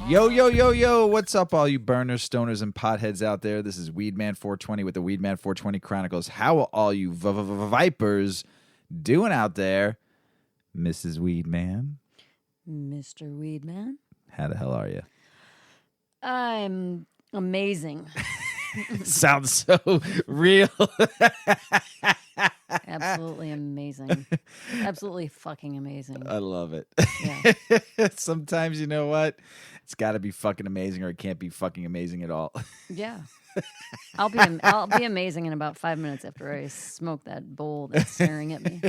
Yo, yo, yo, yo, what's up, all you burners, stoners, and potheads out there? This is Weedman 420 with the Weedman 420 Chronicles. How are all you vipers doing out there? Mrs. Weedman? Mr. Weedman? How the hell are you? I'm amazing. Sounds so real. Absolutely amazing. Absolutely fucking amazing. I love it. Yeah. Sometimes, you know what? It's got to be fucking amazing or it can't be fucking amazing at all. Yeah. I'll be amazing in about 5 minutes after I smoke that bowl that's staring at me.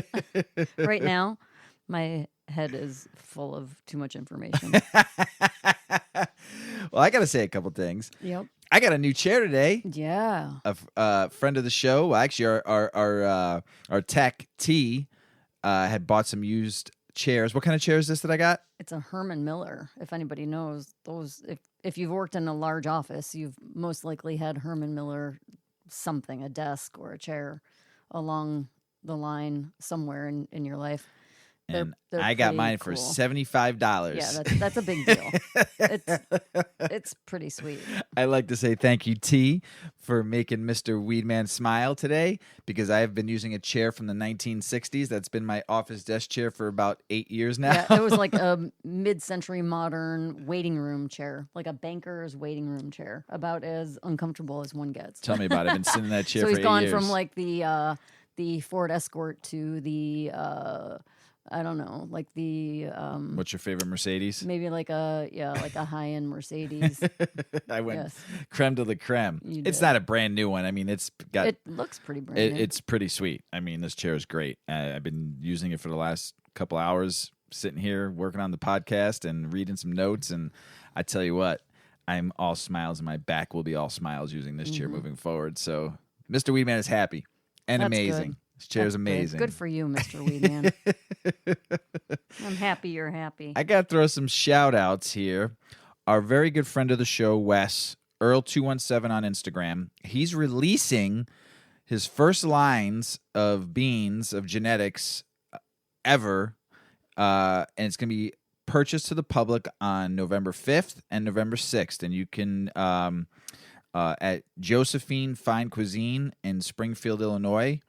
Right now, my head is full of too much information. Well, I got to say a couple things. Yep. I got a new chair today. Yeah. A friend of the show, well, actually our tech T, had bought some used chairs. What kind of chair is this that I got? It's a Herman Miller. If anybody knows those, if you've worked in a large office, you've most likely had Herman Miller something, a desk or a chair along the line somewhere in your life. And They're I got pretty mine for cool. $75. Yeah, that's a big deal. It's pretty sweet. I'd like to say thank you, T, for making Mr. Weedman smile today, because I have been using a chair from the 1960s. That's been my office desk chair for about 8 years now. Yeah, it was like a mid-century modern waiting room chair, like a banker's waiting room chair, about as uncomfortable as one gets. Tell me about it. I've been sitting in that chair So for he's 8 gone years. from like the Ford Escort to the I don't know, like the What's your favorite Mercedes? maybe like a high-end Mercedes. I went Yes. creme de la creme. You It's did. not a brand new one. I mean, it's got It looks pretty brand new. it's pretty sweet. I mean, this chair is great. I've been using it for the last couple hours, sitting here working on the podcast and reading some notes. And I tell you what, I'm all smiles, and my back will be all smiles using this chair moving forward. So, Mr. Weedman is happy and That's amazing. good. This chair is That's amazing. Good for you, Mr. Weedman. I'm happy you're happy. I got to throw some shout outs here. Our very good friend of the show, Wes, Earl217 on Instagram, he's releasing his first lines of beans, of genetics ever. And it's going to be purchased to the public on November 5th and November 6th. And you can, at Josephine Fine Cuisine in Springfield, Illinois.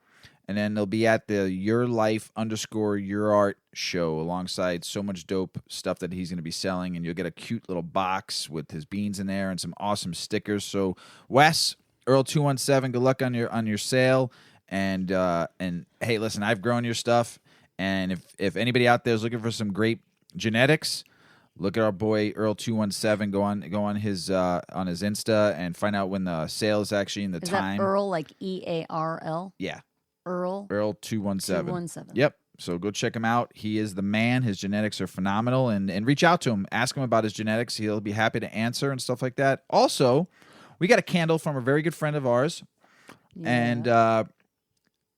And then they'll be at the Your Life _ Your Art show alongside so much dope stuff that he's going to be selling. And you'll get a cute little box with his beans in there and some awesome stickers. So, Wes, Earl217, good luck on your sale. And hey, listen, I've grown your stuff. And if anybody out there is looking for some great genetics, look at our boy Earl217. Go on his Insta and find out when the sale is actually in the Is time. that Earl like EARL? Yeah. Earl217. Earl217. Yep. So go check him out. He is the man. His genetics are phenomenal. And reach out to him. Ask him about his genetics. He'll be happy to answer and stuff like that. Also, we got a candle from a very good friend of ours. Yeah. And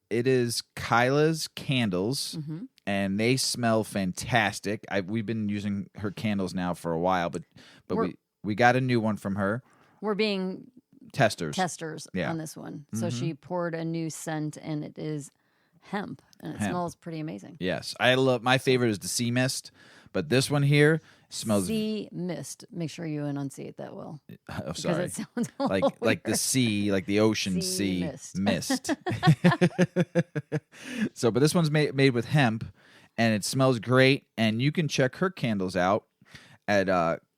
it is Kyla's Candles. Mhm. And they smell fantastic. We've been using her candles now for a while, but we got a new one from her. We're being Testers. Yeah. on this one. So Mhm. she poured a new scent, and it is hemp, and it Hemp. smells pretty amazing. Yes. My favorite is the Sea Mist, but this one here smells Sea mist. Make sure you enunciate that well. oh, Because sorry. it sounds all like the weird. sea, like the ocean Sea sea mist. So, but this one's made with hemp, and it smells great. And you can check her candles out at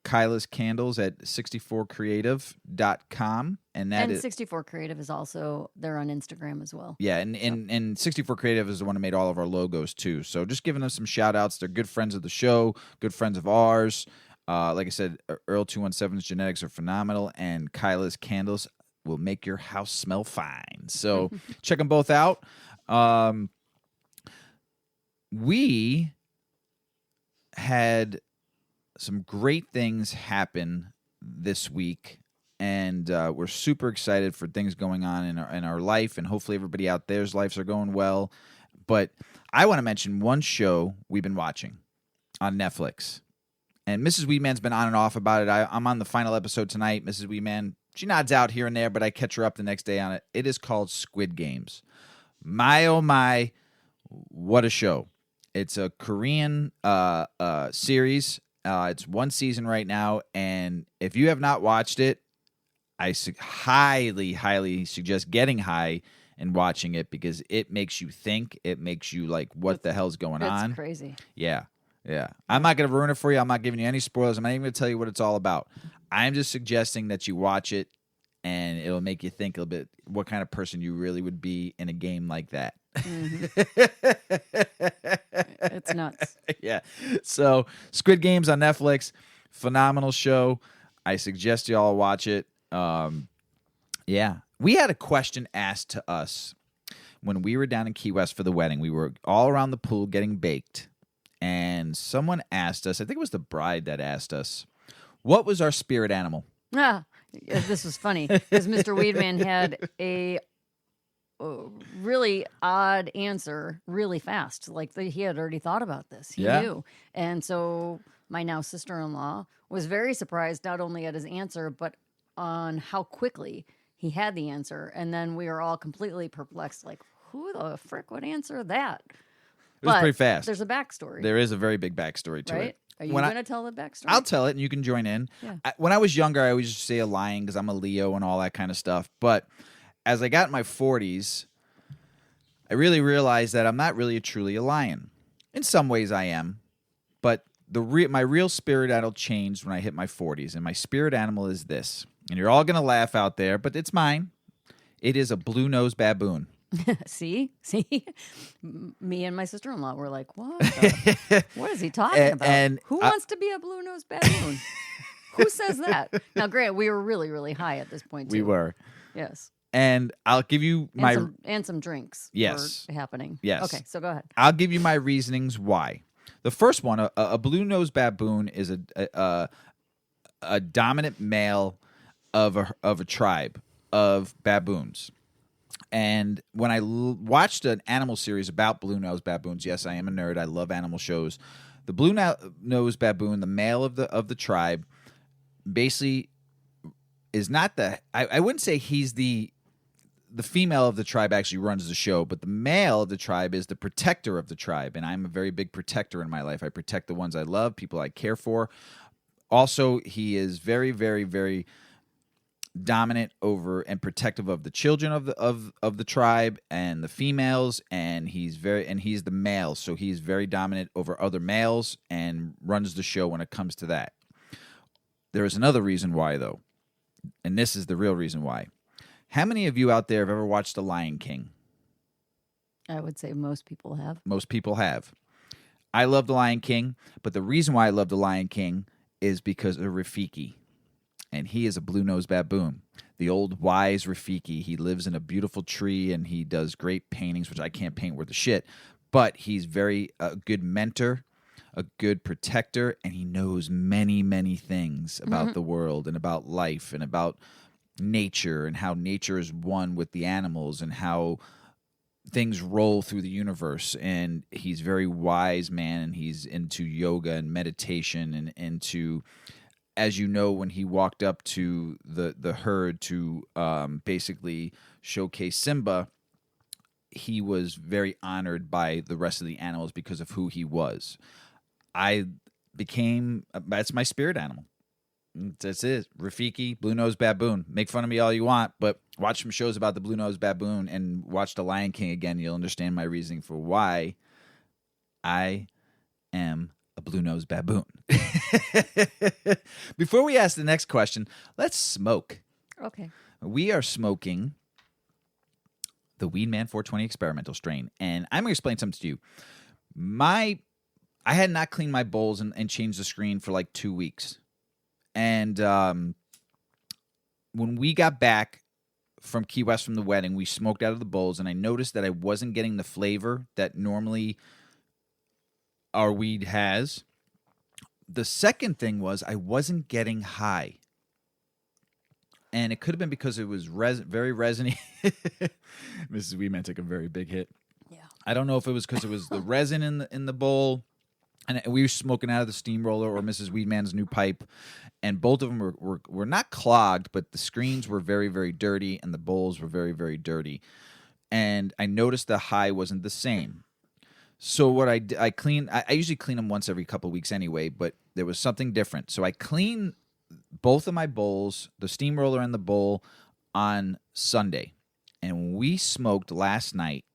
Kyla's Candles at 64creative.com. And that And is 64 Creative is also there on Instagram as well. yeah, and 64 Creative is the one who made all of our logos too. So just giving them some shout outs. They're good friends of the show, good friends of ours. Like I said, Earl217's genetics are phenomenal, and Kyla's Candles will make your house smell fine. So check them both out. We had some great things happen this week, and we're super excited for things going on in our life, and hopefully everybody out there's lives are going well. But I want to mention one show we've been watching on Netflix, and Mrs. Weedman's been on and off about it. I'm on the final episode tonight. Mrs. Weedman, she nods out here and there, but I catch her up the next day on it. It is called Squid Games. My, oh my, what a show. It's a Korean series. It's one season right now, and if you have not watched it, I highly, highly suggest getting high and watching it because it makes you think. It makes you like, what the hell's going on? It's crazy. Yeah. I'm not going to ruin it for you. I'm not giving you any spoilers. I'm not even going to tell you what it's all about. I'm just suggesting that you watch it, and it'll make you think a little bit what kind of person you really would be in a game like that. It's nuts. Yeah. So Squid Game's on Netflix. Phenomenal show. I suggest you all watch it. Yeah. We had a question asked to us when we were down in Key West for the wedding. We were all around the pool getting baked. And someone asked us, I think it was the bride that asked us, what was our spirit animal? This was funny because Mr. Weedman had a really odd answer really fast. Like he had already thought about this. He knew. And so my now sister-in-law was very surprised not only at his answer, but on how quickly he had the answer. And then we were all completely perplexed. Like, who the frick would answer that? It was pretty fast. There's a backstory. There is a very big backstory to it. Are you going to tell the backstory? I'll tell it, and you can join in. Yeah. When I was younger, I always used to say a lion because I'm a Leo and all that kind of stuff. But as I got in my 40s, I really realized that I'm not really truly a lion. In some ways, I am. But my real spirit animal changed when I hit my 40s, and my spirit animal is this. And you're all going to laugh out there, but it's mine. It is a blue-nosed baboon. See, me and my sister-in-law were like, "What? What is he talking about? And who wants to be a blue-nosed baboon? Who says that?" Now, Grant, we were really, really high at this point. Too. We were, yes. And I'll give you and some drinks. Yes, were happening. Yes. Okay, so go ahead. I'll give you my reasonings why. The first one, a blue-nosed baboon is a dominant male of a tribe of baboons. And when I watched an animal series about blue-nosed baboons, yes, I am a nerd. I love animal shows. The blue-nosed baboon, the male of the tribe, basically is not I wouldn't say he's the female of the tribe actually runs the show, but the male of the tribe is the protector of the tribe. And I'm a very big protector in my life. I protect the ones I love, people I care for. Also, he is very, very, very dominant over and protective of the children of the tribe and the females, and he's the male, so he's very dominant over other males and runs the show when it comes to that. There is another reason why, though, and this is the real reason why. How many of you out there have ever watched The Lion King? I would say most people have. Most people have. I love The Lion King, but the reason why I love The Lion King is because of Rafiki. And he is a blue-nosed baboon. The old wise Rafiki. He lives in a beautiful tree, and he does great paintings, which I can't paint worth a shit. But he's a good mentor, a good protector, and he knows many, many things about the world and about life and about nature and how nature is one with the animals and how things roll through the universe. And he's a very wise man, and he's into yoga and meditation and into... As you know, when he walked up to the herd to basically showcase Simba, he was very honored by the rest of the animals because of who he was. That's my spirit animal. That's it. Rafiki, blue-nosed baboon. Make fun of me all you want, but watch some shows about the blue-nosed baboon and watch The Lion King again. You'll understand my reasoning for why I am a blue-nosed baboon. Before we ask the next question, let's smoke. Okay. We are smoking the Weedman 420 experimental strain, and I'm going to explain something to you. I had not cleaned my bowls and changed the screen for like 2 weeks. And when we got back from Key West from the wedding, we smoked out of the bowls, and I noticed that I wasn't getting the flavor that normally our weed has. The second thing was I wasn't getting high. And it could have been because it was very resiny. Mrs. Weedman took a very big hit. Yeah. I don't know if it was because it was the resin in the bowl, and we were smoking out of the steamroller or Mrs. Weedman's new pipe, and both of them were not clogged, but the screens were very, very dirty, and the bowls were very, very dirty. And I noticed the high wasn't the same. So what I clean, I usually clean them once every couple of weeks anyway, but there was something different. So I clean both of my bowls, the steamroller and the bowl, on Sunday. And when we smoked last night,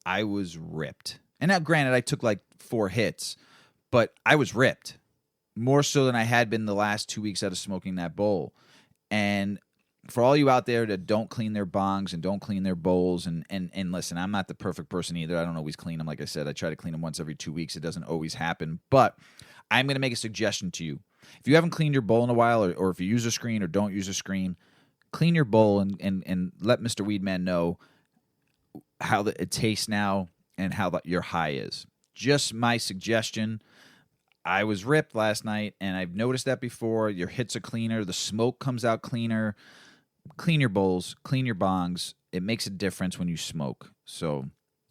I was ripped. And now, granted, I took like 4 hits, but I was ripped. More so than I had been the last 2 weeks out of smoking that bowl. And for all you out there that don't clean their bongs and don't clean their bowls, and listen, I'm not the perfect person either. I don't always clean them. Like I said, I try to clean them once every 2 weeks. It doesn't always happen. But I'm going to make a suggestion to you. If you haven't cleaned your bowl in a while, or if you use a screen or don't use a screen, clean your bowl and let Mr. Weedman know how it tastes now and how your high is. Just my suggestion. I was ripped last night, and I've noticed that before. Your hits are cleaner. The smoke comes out cleaner. Clean your bowls. Clean your bongs. It makes a difference when you smoke. So,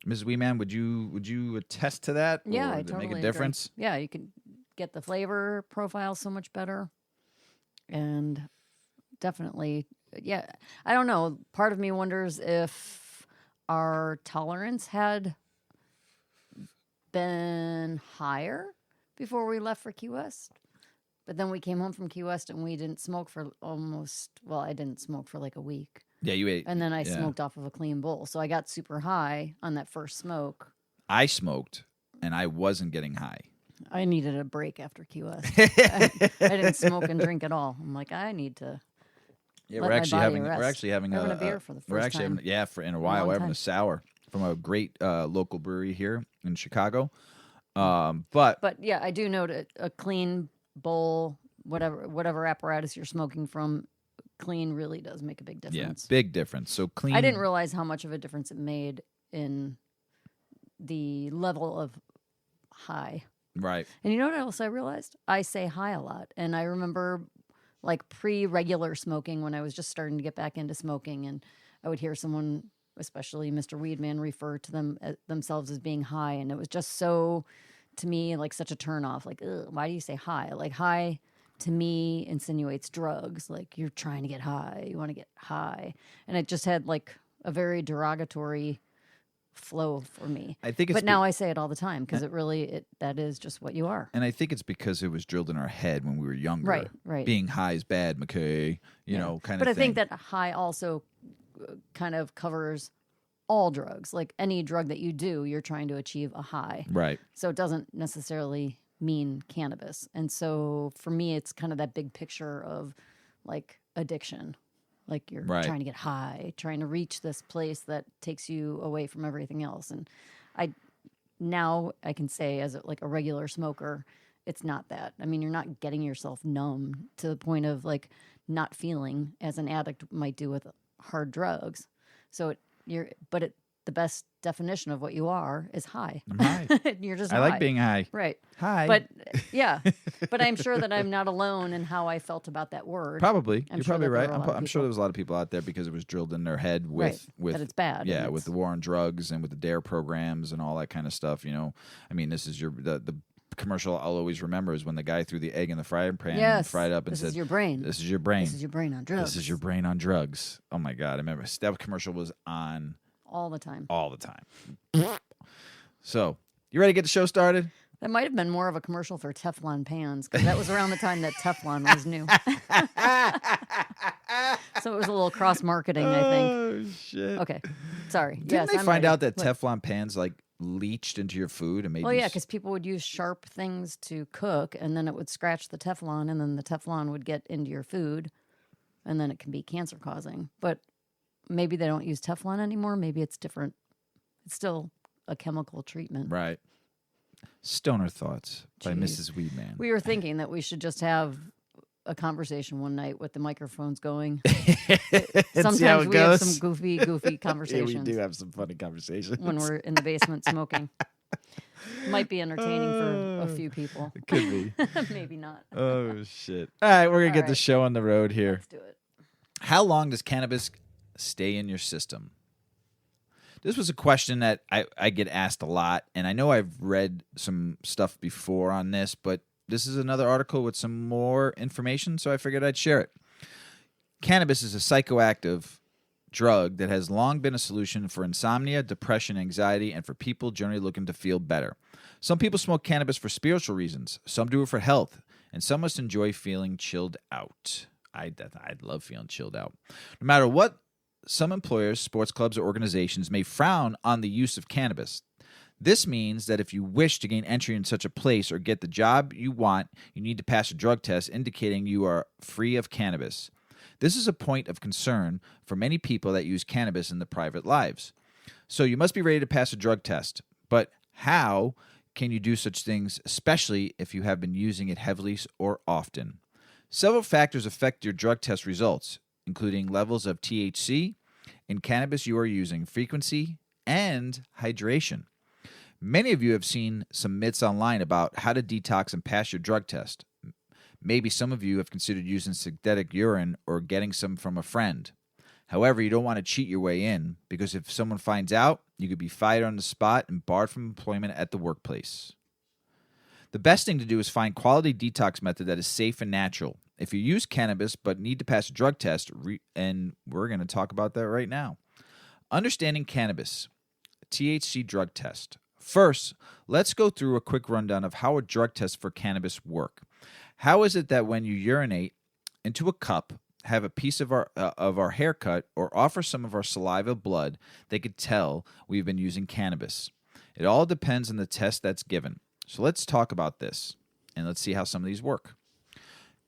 Mrs. Weeman, would you attest to that? Yeah, or I did it totally make a agree. difference? Yeah, you can get the flavor profile so much better. And definitely, yeah, I don't know. Part of me wonders if our tolerance had been higher before we left for Key West. But then we came home from Key West and we didn't smoke for I didn't smoke for like a week. Yeah, you ate. And then I smoked off of a clean bowl. So I got super high on that first smoke. I smoked, and I wasn't getting high. I needed a break after Key West. I didn't smoke and drink at all. I'm like, I need to. Yeah, Let we're my actually body having rest. a beer for the we're first actually time. having, in a while. long We're having time. a sour from a great local brewery here in Chicago. But yeah, I do note a clean bowl, whatever apparatus you're smoking from, clean really does make a big difference. yeah, big difference. So clean. I didn't realize how much of a difference it made in the level of high. Right. And you know what else I realized? I say hi a lot. And I remember like pre-regular smoking when I was just starting to get back into smoking, and I would hear someone, especially Mr. Weedman, refer to themselves as being high. And it was just so, to me, like such a turnoff. Like, ugh, why do you say high? Like high to me insinuates drugs. Like you're trying to get high. You want to get high. And it just had like a very derogatory flow for me. I think it's but now I say it all the time because that is just what you are. And I think it's because it was drilled in our head when we were younger. Right. Being high is bad, McKay. You know, kind of. But I thing. think that high also kind of covers all drugs. Like any drug that you do, you're trying to achieve a high. Right. So it doesn't necessarily mean cannabis. And so for me, it's kind of that big picture of like addiction. Like you're trying to get high, trying to reach this place that takes you away from everything else. And now I can say as a regular smoker, it's not that. I mean, you're not getting yourself numb to the point of like not feeling as an addict might do with hard drugs. So the best definition of what you are is high. I'm high. You're just I high. like being high. Right. High. But yeah, but I'm sure that I'm not alone in how I felt about that word. Probably. You're sure probably that there right. were a lot of I'm sure people. there was a lot of people out there because it was drilled in their head with that it's bad. Yeah, and with the war on drugs and with the DARE programs and all that kind of stuff. You know, I mean, this is the commercial I'll always remember is when the guy threw the egg in the frying pan and fried up and said, "This is your brain. This is your brain. This is your brain on drugs. This is your brain on drugs." Oh my God, I remember that commercial was on all the time. all the time. So, you ready to get the show started? That might have been more of a commercial for Teflon pans because that was around the time that Teflon was new. So it was a little cross marketing, I think. Oh shit. Okay, sorry. Didn't yes, they find out that Look, Teflon pans like leached into your food and made Well, you yeah, because people would use sharp things to cook, and then it would scratch the Teflon, and then the Teflon would get into your food, and then it can be cancer causing. But maybe they don't use Teflon anymore. Maybe it's different. It's still a chemical treatment. Right. Stoner Thoughts by Jeez. Mrs. Weedman. We were thinking that we should just have a conversation one night with the microphones going. Sometimes we have some goofy Yeah, conversations we do have some funny conversations. when we're in the basement smoking. Might be entertaining for a few people. It could be. Maybe not. Oh, shit. All right, we're going to All get the right. show on the road here. Let's do it. How long does cannabis stay in your system? This was a question that I get asked a lot, and I know I've read some stuff before on this, but this is another article with some more information, so I figured I'd share it. Cannabis is a psychoactive drug that has long been a solution for insomnia, depression, anxiety, and for people generally looking to feel better. Some people smoke cannabis for spiritual reasons, some do it for health, and some must enjoy feeling chilled out. I'd love feeling chilled out. No matter what, some employers, sports clubs, or organizations may frown on the use of cannabis. This means that if you wish to gain entry in such a place or get the job you want, you need to pass a drug test indicating you are free of cannabis. This is a point of concern for many people that use cannabis in their private lives. So you must be ready to pass a drug test. But how can you do such things, especially if you have been using it heavily or often? Several factors affect your drug test results, including levels of THC in cannabis you are using, frequency, and hydration. Many of you have seen some myths online about how to detox and pass your drug test. Maybe some of you have considered using synthetic urine or getting some from a friend. However, you don't want to cheat your way in, because if someone finds out, you could be fired on the spot and barred from employment at the workplace. The best thing to do is find quality detox method that is safe and natural. If you use cannabis but need to pass a drug test, and we're going to talk about that right now. Understanding cannabis, THC drug test. First, let's go through a quick rundown of how a drug test for cannabis work. How is it that when you urinate into a cup, have a piece of our haircut, or offer some of our saliva blood, they could tell we've been using cannabis? It all depends on the test that's given. So let's talk about this, and let's see how some of these work.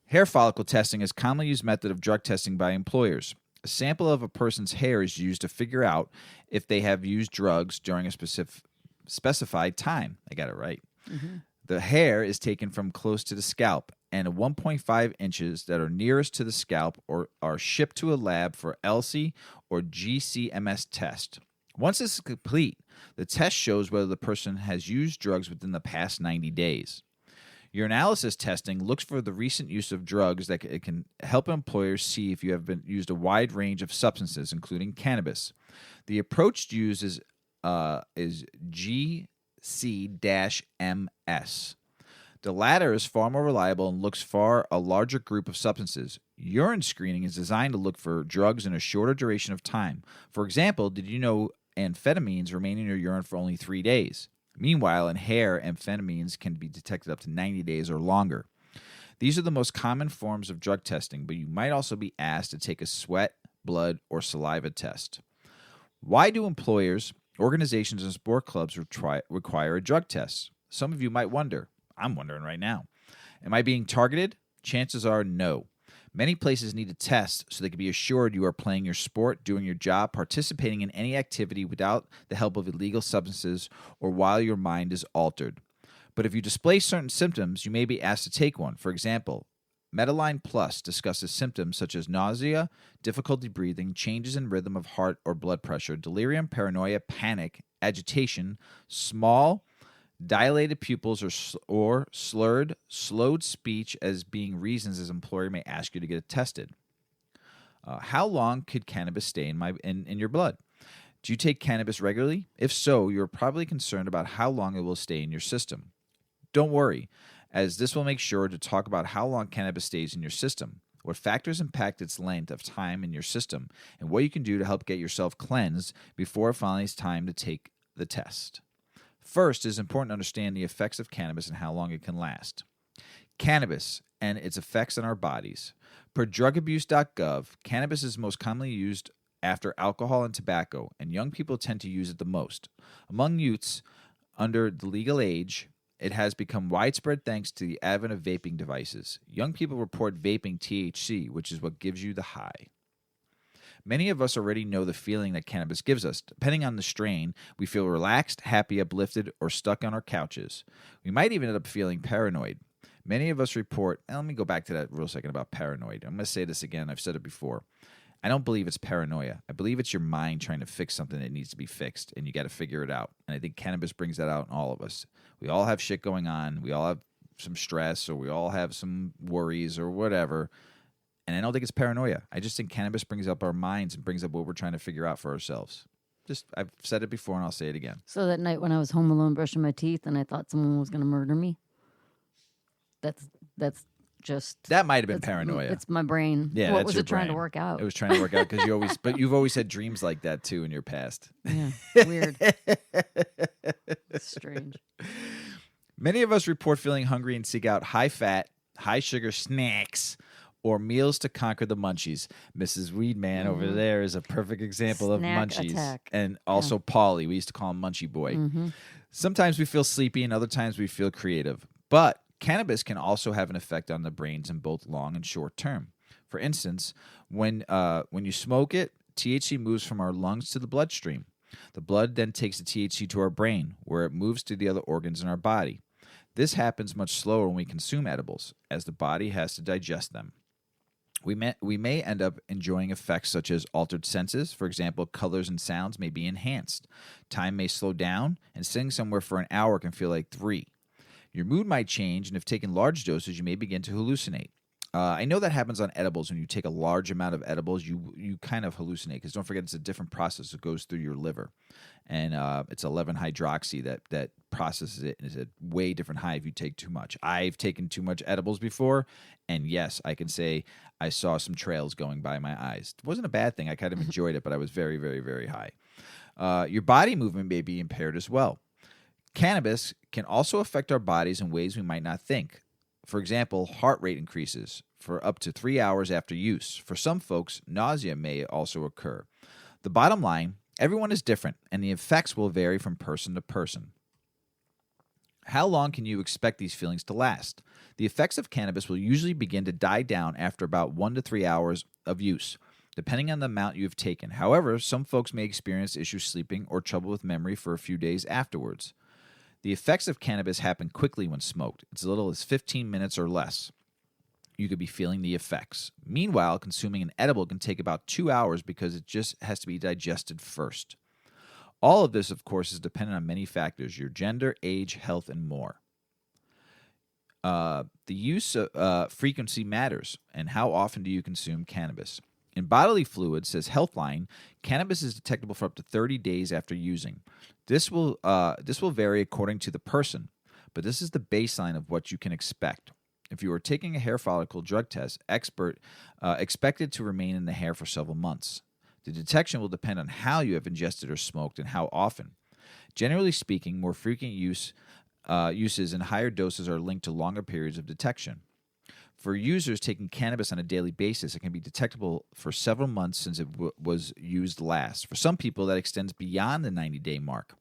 Hair follicle testing is a commonly used method of drug testing by employers. A sample of a person's hair is used to figure out if they have used drugs during a specified time. I got it right. Mm-hmm. The hair is taken from close to the scalp, and 1.5 inches that are nearest to the scalp are shipped to a lab for ELSI or GCMS test. Once this is complete, the test shows whether the person has used drugs within the past 90 days. Urinalysis testing looks for the recent use of drugs that it can help employers see if you have been used a wide range of substances, including cannabis. The approach used is GC-MS. The latter is far more reliable and looks for a larger group of substances. Urine screening is designed to look for drugs in a shorter duration of time. For example, did you know amphetamines remain in your urine for only 3 days? Meanwhile, in hair, amphetamines can be detected up to 90 days or longer. These are the most common forms of drug testing, but you might also be asked to take a sweat, blood, or saliva test. Why do employers, organizations, and sport clubs require a drug test? Some of you might wonder. I'm wondering right now. Am I being targeted? Chances are no. Many places need a test so they can be assured you are playing your sport, doing your job, participating in any activity without the help of illegal substances, or while your mind is altered. But if you display certain symptoms, you may be asked to take one. For example, Medline Plus discusses symptoms such as nausea, difficulty breathing, changes in rhythm of heart or blood pressure, delirium, paranoia, panic, agitation, small, dilated pupils, or slowed speech as being reasons as employer may ask you to get it tested. How long could cannabis stay in your blood? Do you take cannabis regularly? If so, you're probably concerned about how long it will stay in your system. Don't worry, as this will make sure to talk about how long cannabis stays in your system, what factors impact its length of time in your system, and what you can do to help get yourself cleansed before it finally is time to take the test. First, it is important to understand the effects of cannabis and how long it can last. Cannabis and its effects on our bodies. Per drugabuse.gov, cannabis is most commonly used after alcohol and tobacco, and young people tend to use it the most. Among youths under the legal age, it has become widespread thanks to the advent of vaping devices. Young people report vaping THC, which is what gives you the high. Many of us already know the feeling that cannabis gives us. Depending on the strain, we feel relaxed, happy, uplifted, or stuck on our couches. We might even end up feeling paranoid. Many of us report, and let me go back to that real second about paranoid. I'm going to say this again. I've said it before. I don't believe it's paranoia. I believe it's your mind trying to fix something that needs to be fixed, and you got to figure it out. And I think cannabis brings that out in all of us. We all have shit going on. We all have some stress, or we all have some worries or whatever. And I don't think it's paranoia. I just think cannabis brings up our minds and brings up what we're trying to figure out for ourselves. I've said it before and I'll say it again. So that night when I was home alone brushing my teeth and I thought someone was going to murder me, that's just That might have been it's, paranoia. it's my brain. Yeah, What that's was your it trying to brain. work out? It was trying to work out because you've always had dreams like that too in your past. Yeah, weird. It's strange. Many of us report feeling hungry and seek out high-fat, high-sugar snacks or meals to conquer the munchies. Mrs. Weedman over there is a perfect example of Snack munchies. attack. And also Paulie. We used to call him Munchie Boy. Sometimes we feel sleepy and other times we feel creative. But cannabis can also have an effect on the brains in both long and short term. For instance, when you smoke it, THC moves from our lungs to the bloodstream. The blood then takes the THC to our brain, where it moves to the other organs in our body. This happens much slower when we consume edibles, as the body has to digest them. We may end up enjoying effects such as altered senses. For example, colors and sounds may be enhanced. Time may slow down, and sitting somewhere for an hour can feel like 3. Your mood might change, and if taken large doses, you may begin to hallucinate. I know that happens on edibles. When you take a large amount of edibles, you kind of hallucinate, because don't forget it's a different process that goes through your liver. And it's 11-hydroxy that processes it, and it's a way different high if you take too much. I've taken too much edibles before, and yes, I can say I saw some trails going by my eyes. It wasn't a bad thing. I kind of enjoyed it, but I was very, very, very high. Your body movement may be impaired as well. Cannabis can also affect our bodies in ways we might not think. For example, heart rate increases for up to 3 hours after use. For some folks, nausea may also occur. The bottom line, everyone is different, and the effects will vary from person to person. How long can you expect these feelings to last? The effects of cannabis will usually begin to die down after about 1 to 3 hours of use, depending on the amount you have taken. However, some folks may experience issues sleeping or trouble with memory for a few days afterwards. The effects of cannabis happen quickly when smoked. It's as little as 15 minutes or less. You could be feeling the effects. Meanwhile, consuming an edible can take about 2 hours because it just has to be digested first. All of this, of course, is dependent on many factors: your gender, age, health, and more. The use frequency matters, and how often do you consume cannabis? In bodily fluids, says Healthline, cannabis is detectable for up to 30 days after using. This will vary according to the person, but this is the baseline of what you can expect. If you are taking a hair follicle drug test, expect it to remain in the hair for several months. The detection will depend on how you have ingested or smoked and how often. Generally speaking, more frequent uses and higher doses are linked to longer periods of detection. For users taking cannabis on a daily basis, it can be detectable for several months since it was used last. For some people, that extends beyond the 90-day mark.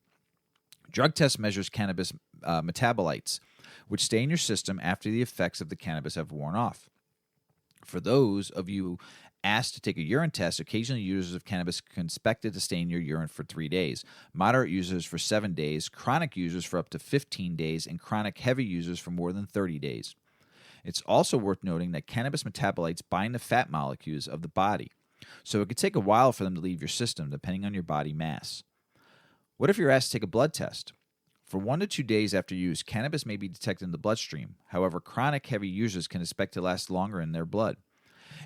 Drug test measures cannabis metabolites, which stay in your system after the effects of the cannabis have worn off. For those of you asked to take a urine test, occasionally users of cannabis can expect it to stay in your urine for 3 days, moderate users for 7 days, chronic users for up to 15 days, and chronic heavy users for more than 30 days. It's also worth noting that cannabis metabolites bind the fat molecules of the body, so it could take a while for them to leave your system, depending on your body mass. What if you're asked to take a blood test? For 1 to 2 days after use, cannabis may be detected in the bloodstream. However, chronic heavy users can expect to last longer in their blood.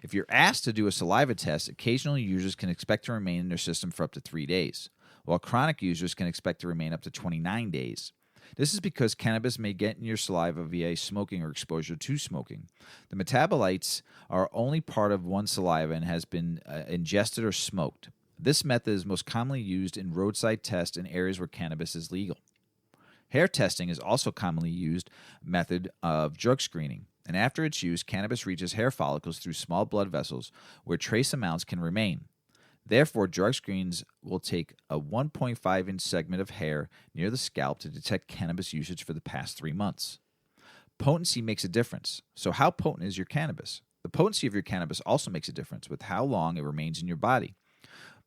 If you're asked to do a saliva test, occasionally users can expect to remain in their system for up to 3 days, while chronic users can expect to remain up to 29 days. This is because cannabis may get in your saliva via smoking or exposure to smoking. The metabolites are only part of one saliva and has been ingested or smoked. This method is most commonly used in roadside tests in areas where cannabis is legal. Hair testing is also a commonly used method of drug screening, and after its use, cannabis reaches hair follicles through small blood vessels where trace amounts can remain. Therefore, drug screens will take a 1.5-inch segment of hair near the scalp to detect cannabis usage for the past 3 months. Potency makes a difference. So how potent is your cannabis? The potency of your cannabis also makes a difference with how long it remains in your body.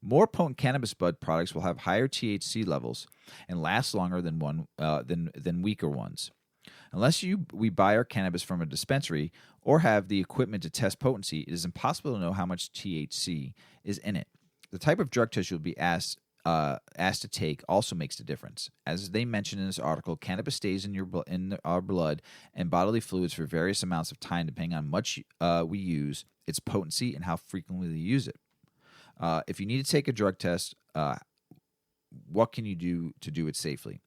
More potent cannabis bud products will have higher THC levels and last longer than weaker ones. Unless we buy our cannabis from a dispensary or have the equipment to test potency, it is impossible to know how much THC is in it. The type of drug test you'll be asked to take also makes a difference. As they mentioned in this article, cannabis stays in our blood and bodily fluids for various amounts of time, depending on how much we use, its potency, and how frequently we use it. If you need to take a drug test, what can you do to do it safely?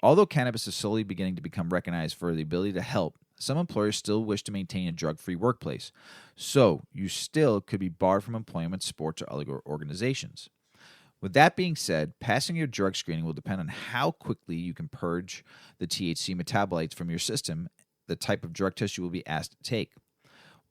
Although cannabis is slowly beginning to become recognized for the ability to help, some employers still wish to maintain a drug-free workplace, so you still could be barred from employment, sports, or other organizations. With that being said, passing your drug screening will depend on how quickly you can purge the THC metabolites from your system, the type of drug test you will be asked to take.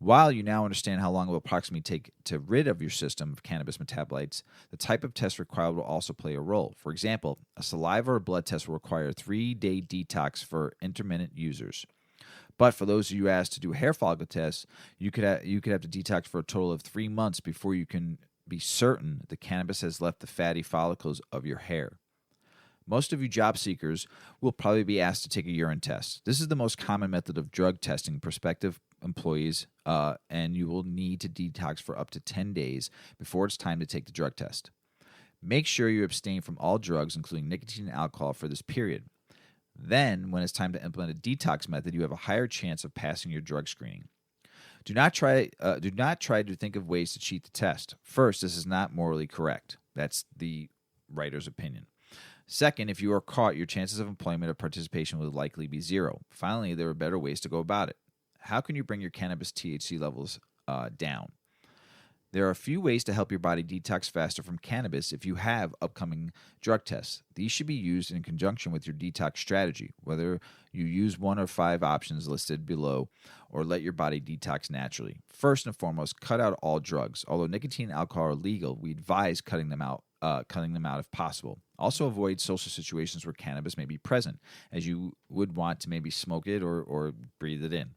While you now understand how long it will approximately take to rid of your system of cannabis metabolites, the type of test required will also play a role. For example, a saliva or blood test will require a 3-day detox for intermittent users. But for those of you asked to do a hair follicle test, you could have to detox for a total of 3 months before you can be certain the cannabis has left the fatty follicles of your hair. Most of you job seekers will probably be asked to take a urine test. This is the most common method of drug testing prospective employees, and you will need to detox for up to 10 days before it's time to take the drug test. Make sure you abstain from all drugs, including nicotine and alcohol, for this period. Then, when it's time to implement a detox method, you have a higher chance of passing your drug screening. Do not try to think of ways to cheat the test. First, this is not morally correct. That's the writer's opinion. Second, if you are caught, your chances of employment or participation will likely be zero. Finally, there are better ways to go about it. How can you bring your cannabis THC levels down? There are a few ways to help your body detox faster from cannabis if you have upcoming drug tests. These should be used in conjunction with your detox strategy, whether you use one of 5 options listed below or let your body detox naturally. First and foremost, cut out all drugs. Although nicotine and alcohol are legal, we advise cutting them out if possible. Also avoid social situations where cannabis may be present, as you would want to maybe smoke it or breathe it in.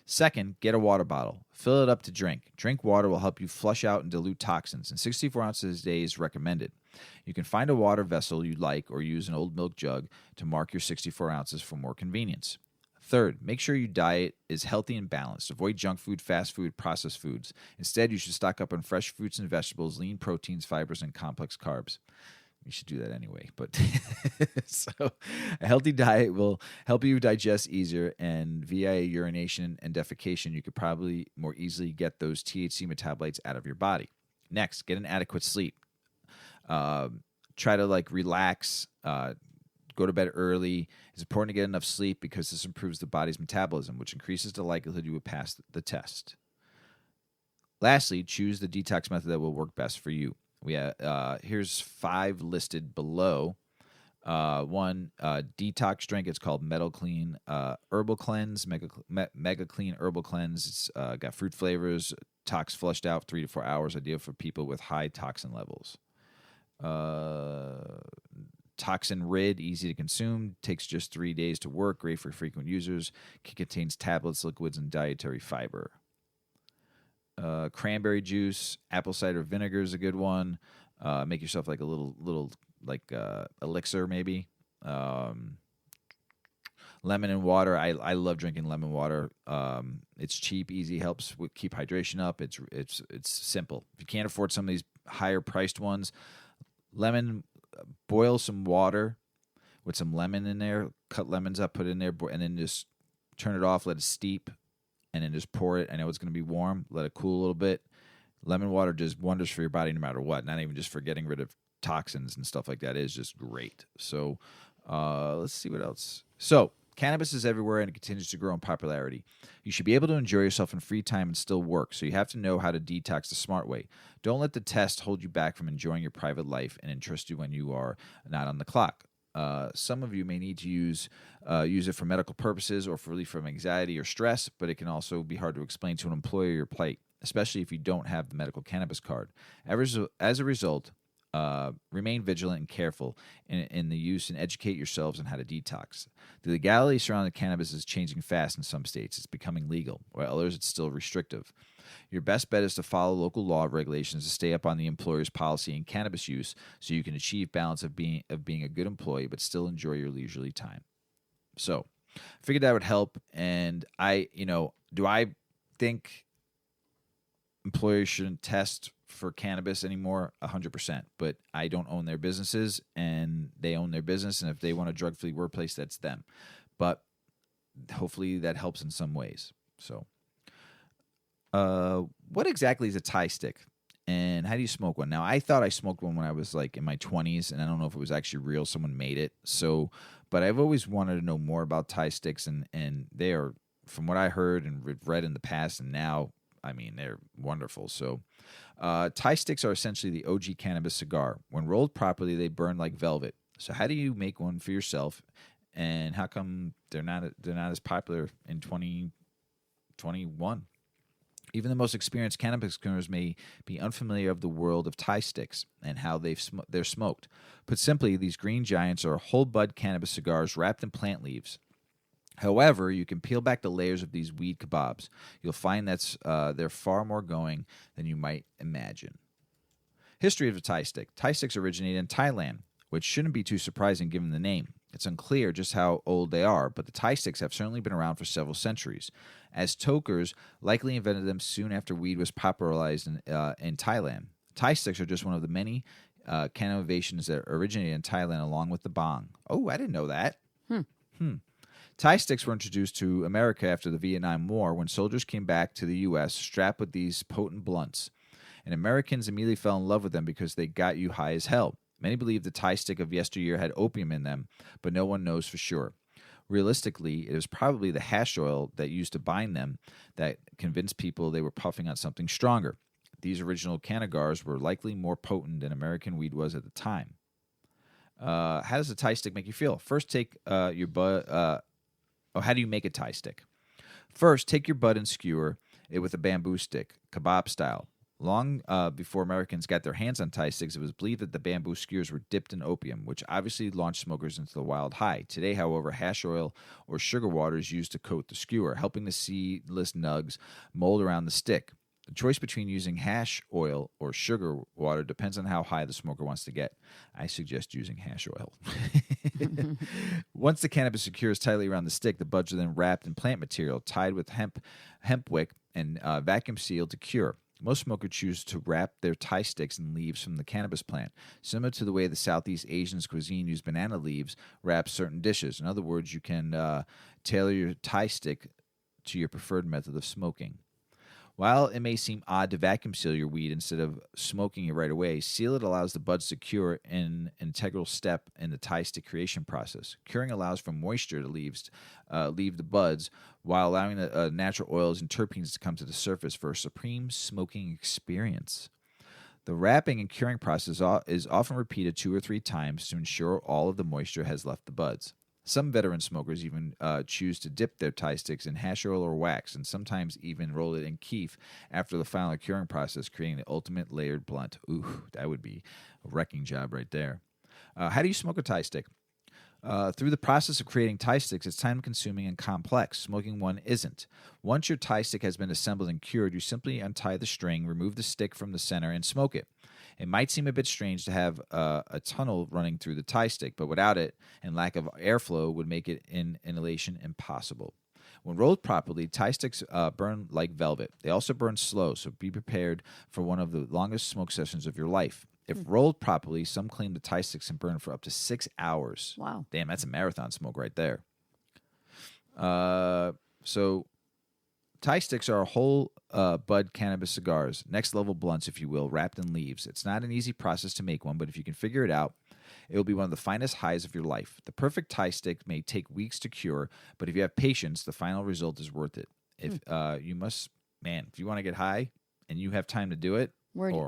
Second, get a water bottle. Fill it up to drink. Drink water will help you flush out and dilute toxins, and 64 ounces a day is recommended. You can find a water vessel you like or use an old milk jug to mark your 64 ounces for more convenience. Third, make sure your diet is healthy and balanced. Avoid junk food, fast food, processed foods. Instead, you should stock up on fresh fruits and vegetables, lean proteins, fibers, and complex carbs. You should do that anyway. But so a healthy diet will help you digest easier, and via urination and defecation, you could probably more easily get those THC metabolites out of your body. Next, get an adequate sleep. Try to relax. Go to bed early. It's important to get enough sleep because this improves the body's metabolism, which increases the likelihood you will pass the test. Lastly, choose the detox method that will work best for you. Here's 5 listed below. One detox drink. It's called Metal Clean Herbal Cleanse, Mega Clean Herbal Cleanse. It's got fruit flavors, tox flushed out 3 to 4 hours, ideal for people with high toxin levels. Toxin Rid, easy to consume, takes just 3 days to work, great for frequent users. Contains tablets, liquids, and dietary fiber. Cranberry juice, apple cider vinegar is a good one. Make yourself like a little elixir maybe. Lemon and water. I love drinking lemon water. It's cheap, easy, helps keep hydration up. It's simple. If you can't afford some of these higher priced ones, boil some water with some lemon in there. Cut lemons up, put it in there, and then just turn it off. Let it steep. And then just pour it. I know it's going to be warm. Let it cool a little bit. Lemon water does wonders for your body no matter what. Not even just for getting rid of toxins and stuff like that. It is just great. So let's see what else. So cannabis is everywhere and it continues to grow in popularity. You should be able to enjoy yourself in free time and still work. So you have to know how to detox the smart way. Don't let the test hold you back from enjoying your private life and interest you when you are not on the clock. Some of you may need to use it for medical purposes or for relief from anxiety or stress, but it can also be hard to explain to an employer your plight, especially if you don't have the medical cannabis card. As a result, remain vigilant and careful in the use and educate yourselves on how to detox. The legality surrounding cannabis is changing fast in some states. It's becoming legal, while others it's still restrictive. Your best bet is to follow local law regulations to stay up on the employer's policy in cannabis use so you can achieve balance of being a good employee but still enjoy your leisurely time. So I figured that would help. And do I think employers shouldn't test for cannabis anymore? 100%. But I don't own their businesses and they own their business. And if they want a drug-free workplace, that's them. But hopefully that helps in some ways. So what exactly is a Thai stick, and how do you smoke one? Now, I thought I smoked one when I was in my 20s, and I don't know if it was actually real. Someone made it. But I've always wanted to know more about Thai sticks, and they are from what I heard and read in the past and now, I mean, they're wonderful. So, Thai sticks are essentially the OG cannabis cigar. When rolled properly, they burn like velvet. So, how do you make one for yourself? And how come they're not as popular in 2021? Even the most experienced cannabis consumers may be unfamiliar of the world of Thai sticks and how they're smoked. Put simply, these green giants are whole bud cannabis cigars wrapped in plant leaves. However, you can peel back the layers of these weed kebabs. You'll find they're far more going than you might imagine. History of the Thai stick. Thai sticks originated in Thailand, which shouldn't be too surprising given the name. It's unclear just how old they are, but the Thai sticks have certainly been around for several centuries, as tokers likely invented them soon after weed was popularized in Thailand. Thai sticks are just one of the many can innovations that originated in Thailand along with the bong. Oh, I didn't know that. Thai sticks were introduced to America after the Vietnam War when soldiers came back to the U.S. strapped with these potent blunts. And Americans immediately fell in love with them because they got you high as hell. Many believe the Thai stick of yesteryear had opium in them, but no one knows for sure. Realistically, it was probably the hash oil that used to bind them that convinced people they were puffing on something stronger. These original cannagars were likely more potent than American weed was at the time. How does a Thai stick make you feel? First, take your bud. How do you make a Thai stick? First, take your bud and skewer it with a bamboo stick, kebab style. Long before Americans got their hands on Thai sticks, it was believed that the bamboo skewers were dipped in opium, which obviously launched smokers into the wild high. Today, however, hash oil or sugar water is used to coat the skewer, helping the seedless nugs mold around the stick. The choice between using hash oil or sugar water depends on how high the smoker wants to get. I suggest using hash oil. Once the cannabis secures tightly around the stick, the buds are then wrapped in plant material, tied with hemp wick, and vacuum sealed to cure. Most smokers choose to wrap their Thai sticks in leaves from the cannabis plant, similar to the way the Southeast Asian cuisine used banana leaves wrap certain dishes. In other words, you can tailor your Thai stick to your preferred method of smoking. While it may seem odd to vacuum seal your weed instead of smoking it right away, seal it allows the buds to cure, an integral step in the Thai stick creation process. Curing allows for moisture to leave the buds while allowing the natural oils and terpenes to come to the surface for a supreme smoking experience. The wrapping and curing process is often repeated 2 or 3 times to ensure all of the moisture has left the buds. Some veteran smokers even choose to dip their Thai sticks in hash oil or wax, and sometimes even roll it in keef after the final curing process, creating the ultimate layered blunt. Ooh, that would be a wrecking job right there. How do you smoke a Thai stick? Through the process of creating Thai sticks, it's time-consuming and complex. Smoking one isn't. Once your Thai stick has been assembled and cured, you simply untie the string, remove the stick from the center, and smoke it. It might seem a bit strange to have a tunnel running through the Thai stick, but without it and lack of airflow would make it inhalation impossible. When rolled properly, Thai sticks burn like velvet. They also burn slow, so be prepared for one of the longest smoke sessions of your life. If rolled properly, some claim the Thai sticks can burn for up to 6 hours. Wow. Damn, that's a marathon smoke right there. So Thai sticks are whole bud cannabis cigars, next level blunts, if you will, wrapped in leaves. It's not an easy process to make one, but if you can figure it out, it will be one of the finest highs of your life. The perfect Thai stick may take weeks to cure, but if you have patience, the final result is worth it. If if you want to get high and you have time to do it,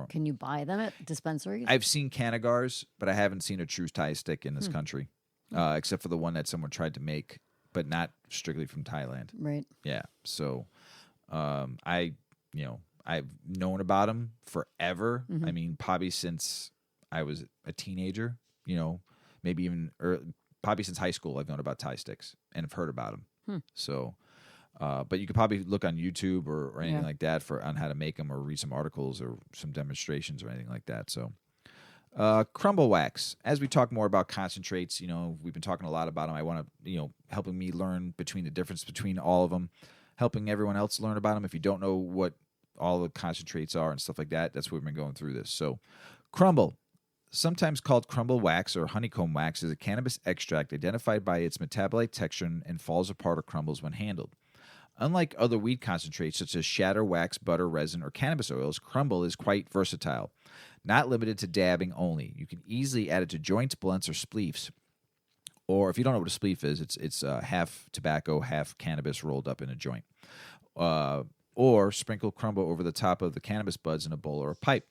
Can you buy them at dispensaries? I've seen cannagars, but I haven't seen a true Thai stick in this country, except for the one that someone tried to make, but not strictly from Thailand. Right. Yeah. So, I've known about them forever. Mm-hmm. I mean, probably since I was a teenager. Maybe even probably since high school, I've known about Thai sticks and have heard about them. So. But you could probably look on YouTube or anything like that on how to make them, or read some articles or some demonstrations or anything like that. So, crumble wax. As we talk more about concentrates, we've been talking a lot about them. I want to, helping me learn between the difference between all of them, helping everyone else learn about them. If you don't know what all the concentrates are and stuff like that, that's why we've been going through this. So, crumble. Sometimes called crumble wax or honeycomb wax, is a cannabis extract identified by its metabolite texture and falls apart or crumbles when handled. Unlike other weed concentrates such as shatter, wax, butter, resin, or cannabis oils, crumble is quite versatile. Not limited to dabbing only. You can easily add it to joints, blunts, or spleefs. Or if you don't know what a spleef is, it's half tobacco, half cannabis rolled up in a joint. Or sprinkle crumble over the top of the cannabis buds in a bowl or a pipe.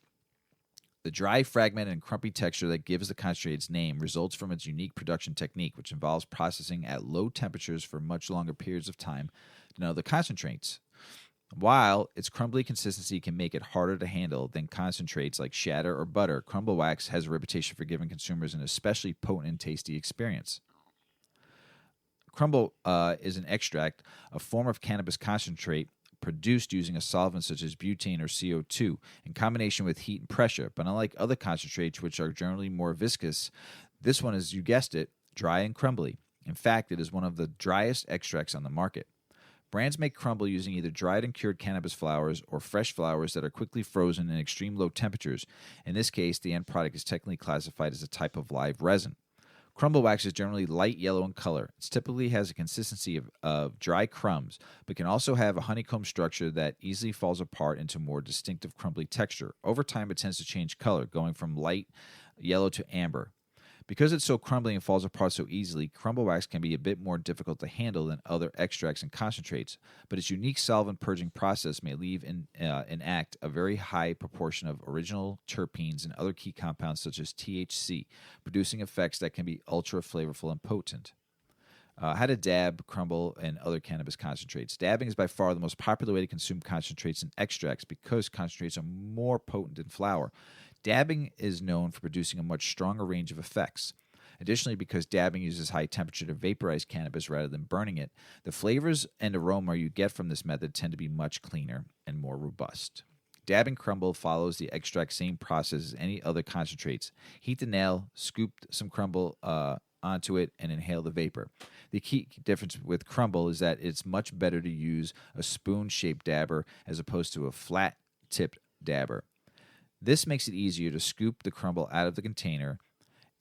The dry, fragmented, and crumpy texture that gives the concentrate its name results from its unique production technique, which involves processing at low temperatures for much longer periods of time than other concentrates. While its crumbly consistency can make it harder to handle than concentrates like shatter or butter, crumble wax has a reputation for giving consumers an especially potent and tasty experience. Crumble is an extract, a form of cannabis concentrate produced using a solvent such as butane or CO2 in combination with heat and pressure. But unlike other concentrates, which are generally more viscous, this one is, you guessed it, dry and crumbly. In fact, it is one of the driest extracts on the market. Brands make crumble using either dried and cured cannabis flowers or fresh flowers that are quickly frozen in extreme low temperatures. In this case, the end product is technically classified as a type of live resin. Crumble wax is generally light yellow in color. It typically has a consistency of dry crumbs, but can also have a honeycomb structure that easily falls apart into more distinctive crumbly texture. Over time, it tends to change color, going from light yellow to amber. Because it's so crumbly and falls apart so easily, crumble wax can be a bit more difficult to handle than other extracts and concentrates, but its unique solvent purging process may leave inact a very high proportion of original terpenes and other key compounds such as THC, producing effects that can be ultra flavorful and potent. How to dab, crumble, and other cannabis concentrates. Dabbing is by far the most popular way to consume concentrates and extracts because concentrates are more potent than flower. Dabbing is known for producing a much stronger range of effects. Additionally, because dabbing uses high temperature to vaporize cannabis rather than burning it, the flavors and aroma you get from this method tend to be much cleaner and more robust. Dabbing crumble follows the exact same process as any other concentrates. Heat the nail, scoop some crumble onto it, and inhale the vapor. The key difference with crumble is that it's much better to use a spoon-shaped dabber as opposed to a flat-tipped dabber. This makes it easier to scoop the crumble out of the container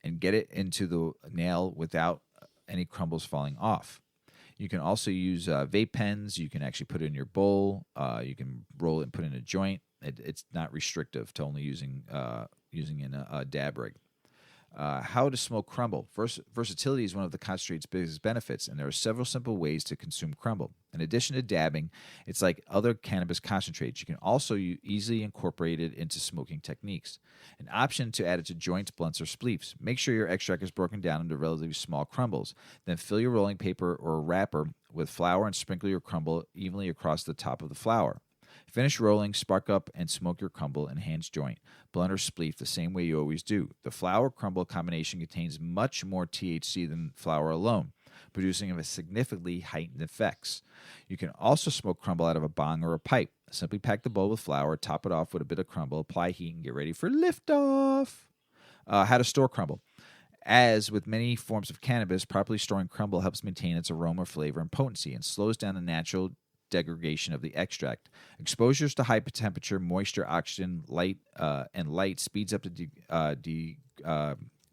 and get it into the nail without any crumbles falling off. You can also use vape pens. You can actually put it in your bowl. You can roll it and put it in a joint. It's not restrictive to only using in a dab rig. How to smoke crumble. Versatility is one of the concentrate's biggest benefits, and there are several simple ways to consume crumble. In addition to dabbing, it's like other cannabis concentrates. You can also easily incorporate it into smoking techniques. An option to add it to joints, blunts, or spleefs. Make sure your extract is broken down into relatively small crumbles. Then fill your rolling paper or a wrapper with flour and sprinkle your crumble evenly across the top of the flour. Finish rolling, spark up, and smoke your crumble in Hans joint, blunt, or spleef the same way you always do. The flour-crumble combination contains much more THC than flour alone, producing a significantly heightened effects. You can also smoke crumble out of a bong or a pipe. Simply pack the bowl with flour, top it off with a bit of crumble, apply heat, and get ready for liftoff. How to store crumble. As with many forms of cannabis, properly storing crumble helps maintain its aroma, flavor, and potency, and slows down the natural degradation of the extract. Exposures to high temperature, moisture, oxygen, light speeds up the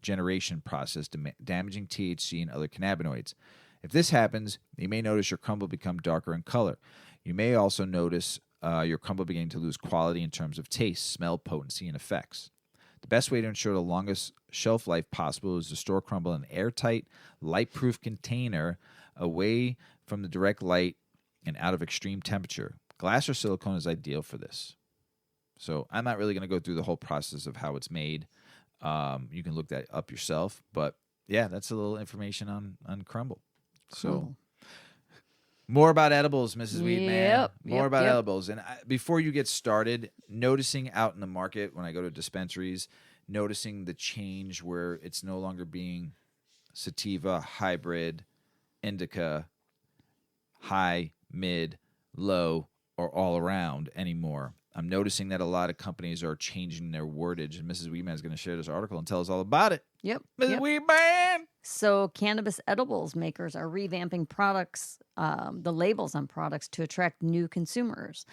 degeneration process, damaging THC and other cannabinoids. If this happens, you may notice your crumble become darker in color. You may also notice your crumble beginning to lose quality in terms of taste, smell, potency, and effects. The best way to ensure the longest shelf life possible is to store crumble in an airtight, light-proof container away from the direct light and out of extreme temperature. Glass or silicone is ideal for this. So I'm not really going to go through the whole process of how it's made. You can look that up yourself. But yeah, that's a little information on crumble. So more about edibles, Mrs. Weedman. More about edibles. And before you get started, noticing out in the market when I go to dispensaries, noticing the change where it's no longer being sativa, hybrid, indica, high, mid, low, or all around anymore. I'm noticing that a lot of companies are changing their wordage, and Mrs. Weedman is going to share this article and tell us all about it. Yep. Mrs. Weedman! So cannabis edibles makers are revamping products, the labels on products to attract new consumers.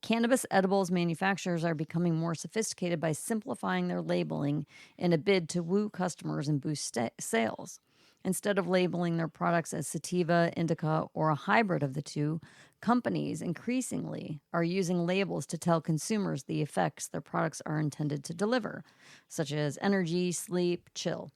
Cannabis edibles manufacturers are becoming more sophisticated by simplifying their labeling in a bid to woo customers and boost sales. Instead of labeling their products as sativa, indica, or a hybrid of the two, companies increasingly are using labels to tell consumers the effects their products are intended to deliver, such as energy, sleep, chill.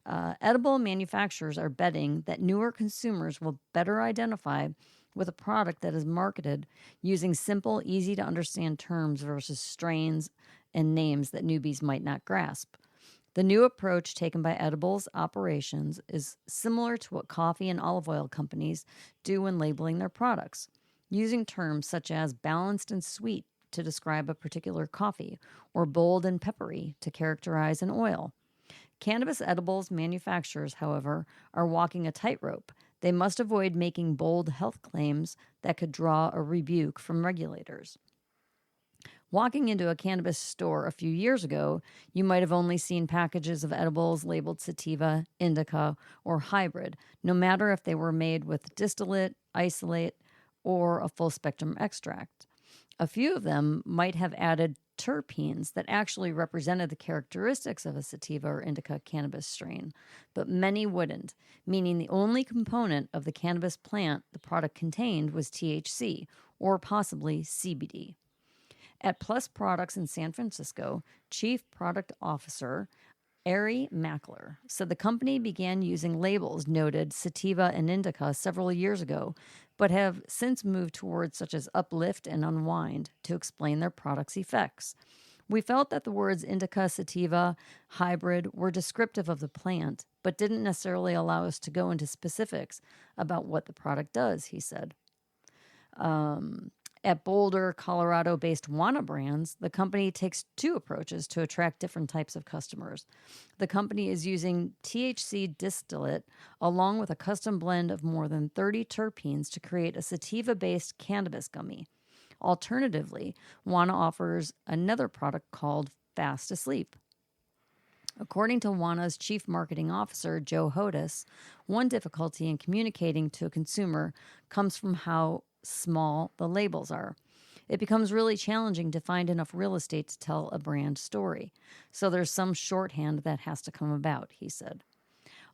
Edible manufacturers are betting that newer consumers will better identify with a product that is marketed using simple, easy to understand terms versus strains and names that newbies might not grasp. The new approach taken by edibles operations is similar to what coffee and olive oil companies do when labeling their products, using terms such as balanced and sweet to describe a particular coffee, or bold and peppery to characterize an oil. Cannabis edibles manufacturers, however, are walking a tightrope. They must avoid making bold health claims that could draw a rebuke from regulators. Walking into a cannabis store a few years ago, you might have only seen packages of edibles labeled sativa, indica, or hybrid, no matter if they were made with distillate, isolate, or a full spectrum extract. A few of them might have added terpenes that actually represented the characteristics of a sativa or indica cannabis strain, but many wouldn't, meaning the only component of the cannabis plant the product contained was THC, or possibly CBD. At Plus Products in San Francisco, Chief Product Officer Ari Mackler said the company began using labels noted sativa and indica several years ago, but have since moved towards such as uplift and unwind to explain their products' effects. We felt that the words indica, sativa, hybrid were descriptive of the plant, but didn't necessarily allow us to go into specifics about what the product does, he said. At Boulder, Colorado-based Wana Brands, the company takes two approaches to attract different types of customers. The company is using THC distillate along with a custom blend of more than 30 terpenes to create a sativa-based cannabis gummy. Alternatively, Wana offers another product called Fast Asleep. According to Wana's chief marketing officer, Joe Hodis, one difficulty in communicating to a consumer comes from how small the labels are. It becomes really challenging to find enough real estate to tell a brand story. So there's some shorthand that has to come about, he said.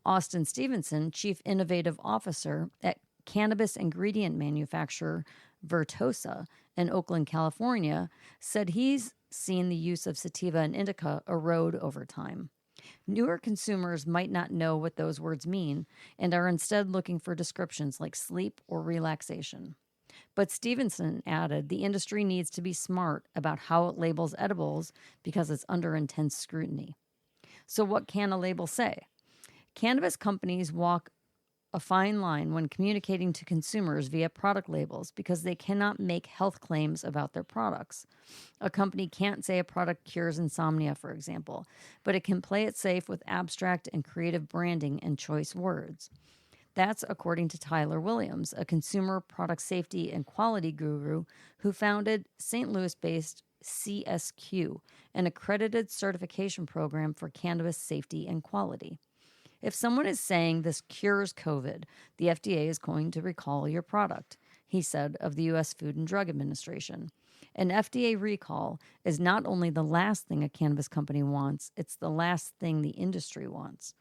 Austin Stevenson, chief innovative officer at cannabis ingredient manufacturer Vertosa in Oakland, California, said he's seen the use of sativa and indica erode over time. Newer consumers might not know what those words mean and are instead looking for descriptions like sleep or relaxation. But Stevenson added the industry needs to be smart about how it labels edibles because it's under intense scrutiny. So what can a label say? Cannabis companies walk a fine line when communicating to consumers via product labels because they cannot make health claims about their products. A company can't say a product cures insomnia, for example, but it can play it safe with abstract and creative branding and choice words. That's according to Tyler Williams, a consumer product safety and quality guru who founded St. Louis-based CSQ, an accredited certification program for cannabis safety and quality. If someone is saying this cures COVID, the FDA is going to recall your product, he said of the U.S. Food and Drug Administration. An FDA recall is not only the last thing a cannabis company wants, it's the last thing the industry wants.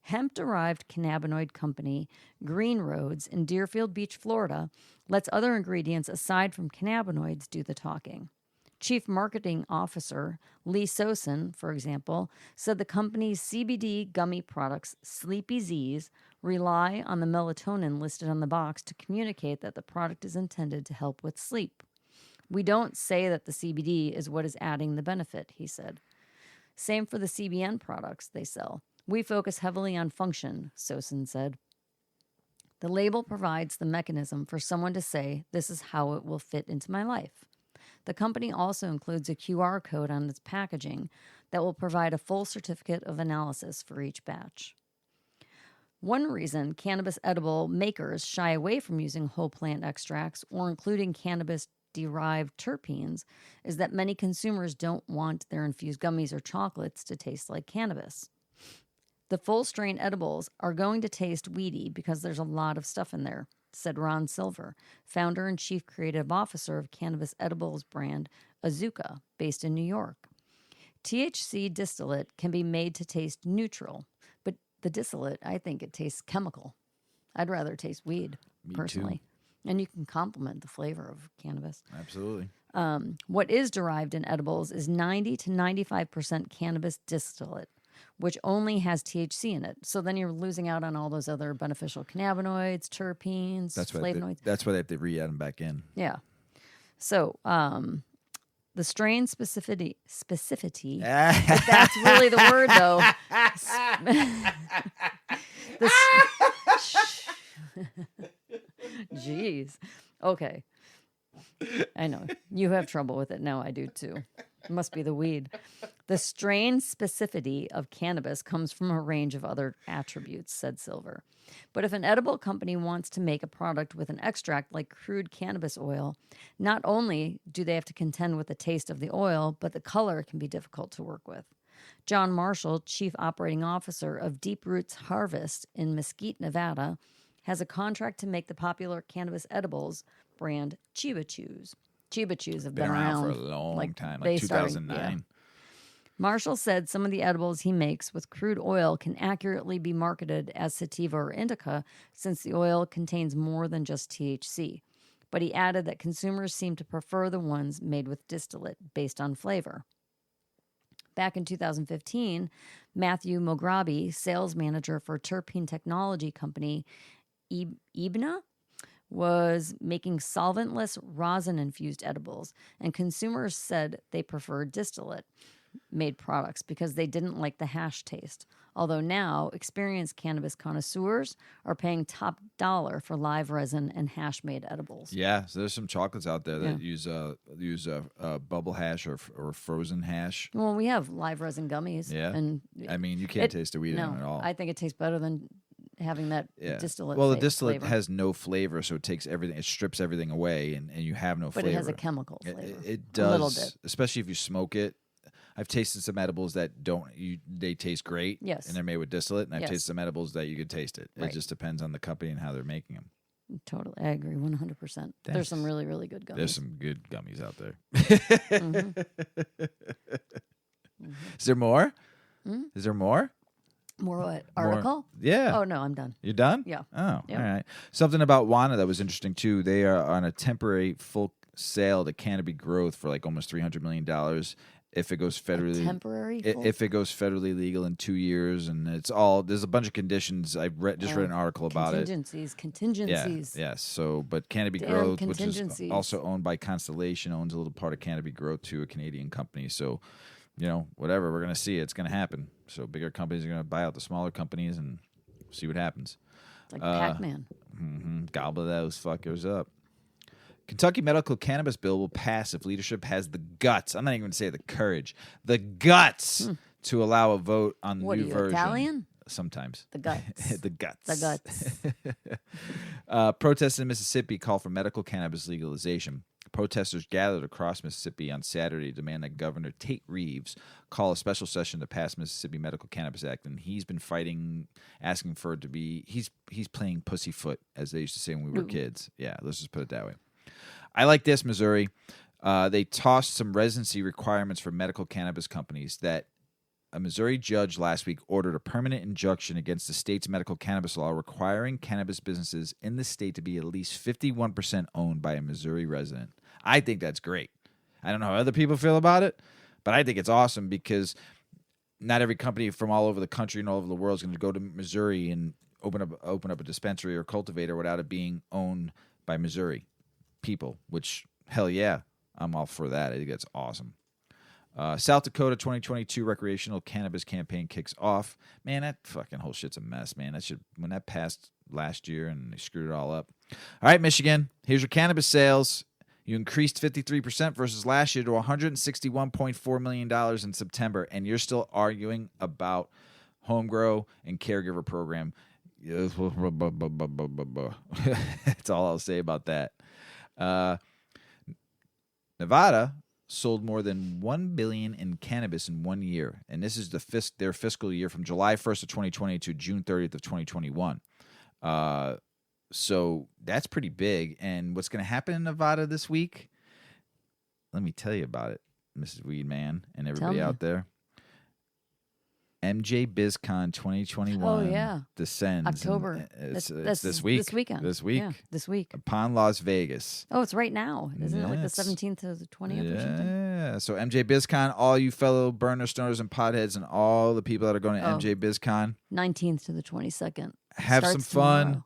Hemp-derived cannabinoid company Green Roads in Deerfield Beach, Florida, lets other ingredients aside from cannabinoids do the talking. Chief Marketing Officer Lee Sosin, for example, said the company's CBD gummy products, Sleepy Z's, rely on the melatonin listed on the box to communicate that the product is intended to help with sleep. We don't say that the CBD is what is adding the benefit, he said. Same for the CBN products they sell. We focus heavily on function, Sosin said. The label provides the mechanism for someone to say, this is how it will fit into my life. The company also includes a QR code on its packaging that will provide a full certificate of analysis for each batch. One reason cannabis edible makers shy away from using whole plant extracts or including cannabis-derived terpenes is that many consumers don't want their infused gummies or chocolates to taste like cannabis. The full-strain edibles are going to taste weedy because there's a lot of stuff in there, said Ron Silver, founder and chief creative officer of cannabis edibles brand Azuka, based in New York. THC distillate can be made to taste neutral, but the distillate, I think it tastes chemical. I'd rather taste weed, personally. Too. And you can complement the flavor of cannabis. Absolutely. What is derived in edibles is 90 to 95% cannabis distillate. which only has THC in it. So then you're losing out on all those other beneficial cannabinoids, terpenes, flavonoids. That's why they have to re-add them back in. Yeah. So the strain specificity, if that's really the word though. Jeez. Okay. I know. You have trouble with it now. I do too. It must be the weed. The strain specificity of cannabis comes from a range of other attributes, said Silver. But if an edible company wants to make a product with an extract like crude cannabis oil, not only do they have to contend with the taste of the oil, but the color can be difficult to work with. John Marshall, Chief Operating Officer of Deep Roots Harvest in Mesquite, Nevada, has a contract to make the popular cannabis edibles brand Chiba Chews. Chiba Chews have been around for a long time, like 2009. Marshall said some of the edibles he makes with crude oil can accurately be marketed as sativa or indica since the oil contains more than just THC. But he added that consumers seem to prefer the ones made with distillate based on flavor. Back in 2015, Matthew Mograbi, sales manager for terpene technology company Ibna, was making solventless rosin-infused edibles, and consumers said they preferred distillate-made products because they didn't like the hash taste. Although now, experienced cannabis connoisseurs are paying top dollar for live resin and hash-made edibles. Yeah, so there's some chocolates out there that use bubble hash or frozen hash. Well, we have live resin gummies. Yeah, and I mean, you can't taste the weed in no, it at all. I think it tastes better than having that distillate. Well, the distillate flavor. has no flavor, so it takes everything, it strips everything away, and you have no flavor. But it has a chemical flavor. It does, a little bit, especially if you smoke it. I've tasted some edibles that they taste great. Yes. And they're made with distillate, and I've Yes. tasted some edibles that you could taste it. Right. It just depends on the company and how they're making them. Totally, I agree 100%. There's some really, really good gummies. There's some good gummies out there. Mm-hmm. Is there more? Mm-hmm. Is there more? More what? Article? Yeah. Oh, no, I'm done. You're done? Yeah. Oh, Yep. all right. Something about Wana that was interesting, too. They are on a temporary full sale to Canopy Growth for like almost $300 million if it goes federally. Temporary? If it goes federally legal in 2 years. And there's a bunch of conditions. I've read an article about it. Contingencies. Yes. So, but Canopy Damn Growth, which is contingencies. also owned by Constellation, owns a little part of Canopy Growth, too, a Canadian company. So, whatever, we're going to see. It's going to happen. So bigger companies are going to buy out the smaller companies and see what happens. It's like Pac-Man. Gobble those fuckers up. Kentucky medical cannabis bill will pass if leadership has the guts. I'm not even going to say the courage. The guts to allow a vote on the What new are you, version. Italian? Sometimes. The guts. The guts. The guts. Protests in Mississippi call for medical cannabis legalization. Protesters gathered across Mississippi on Saturday to demand that Governor Tate Reeves call a special session to pass Mississippi Medical Cannabis Act, and he's been fighting, asking for it to be. He's playing pussyfoot, as they used to say when we were kids. Yeah, let's just put it that way. I like this, Missouri. They tossed some residency requirements for medical cannabis companies that a Missouri judge last week ordered a permanent injunction against the state's medical cannabis law requiring cannabis businesses in the state to be at least 51% owned by a Missouri resident. I think that's great. I don't know how other people feel about it, but I think it's awesome because not every company from all over the country and all over the world is going to go to Missouri and open up a dispensary or cultivator without it being owned by Missouri people, which, hell yeah, I'm all for that. I think that's awesome. South Dakota 2022 recreational cannabis campaign kicks off. Man, that fucking whole shit's a mess, man. When that passed last year and they screwed it all up. All right, Michigan, here's your cannabis sales. You increased 53% versus last year to $161.4 million in September, and you're still arguing about home grow and caregiver program. That's all I'll say about that. Nevada sold more than $1 billion in cannabis in 1 year, and this is their fiscal year from July 1st of 2020 to June 30th of 2021. So that's pretty big. And what's going to happen in Nevada this week? Let me tell you about it, Mrs. Weedman and everybody out there. MJ BizCon 2021 Oh, yeah. descends. October. It's That's this week. This weekend. This week. Yeah, this week. Upon Las Vegas. Oh, it's right now. Isn't it like the Yes. 17th to the 20th or something? Yeah. So MJ BizCon, all you fellow burner stoners and potheads and all the people that are going to Oh. MJ BizCon, 19th to the 22nd. have some Starts fun. tomorrow.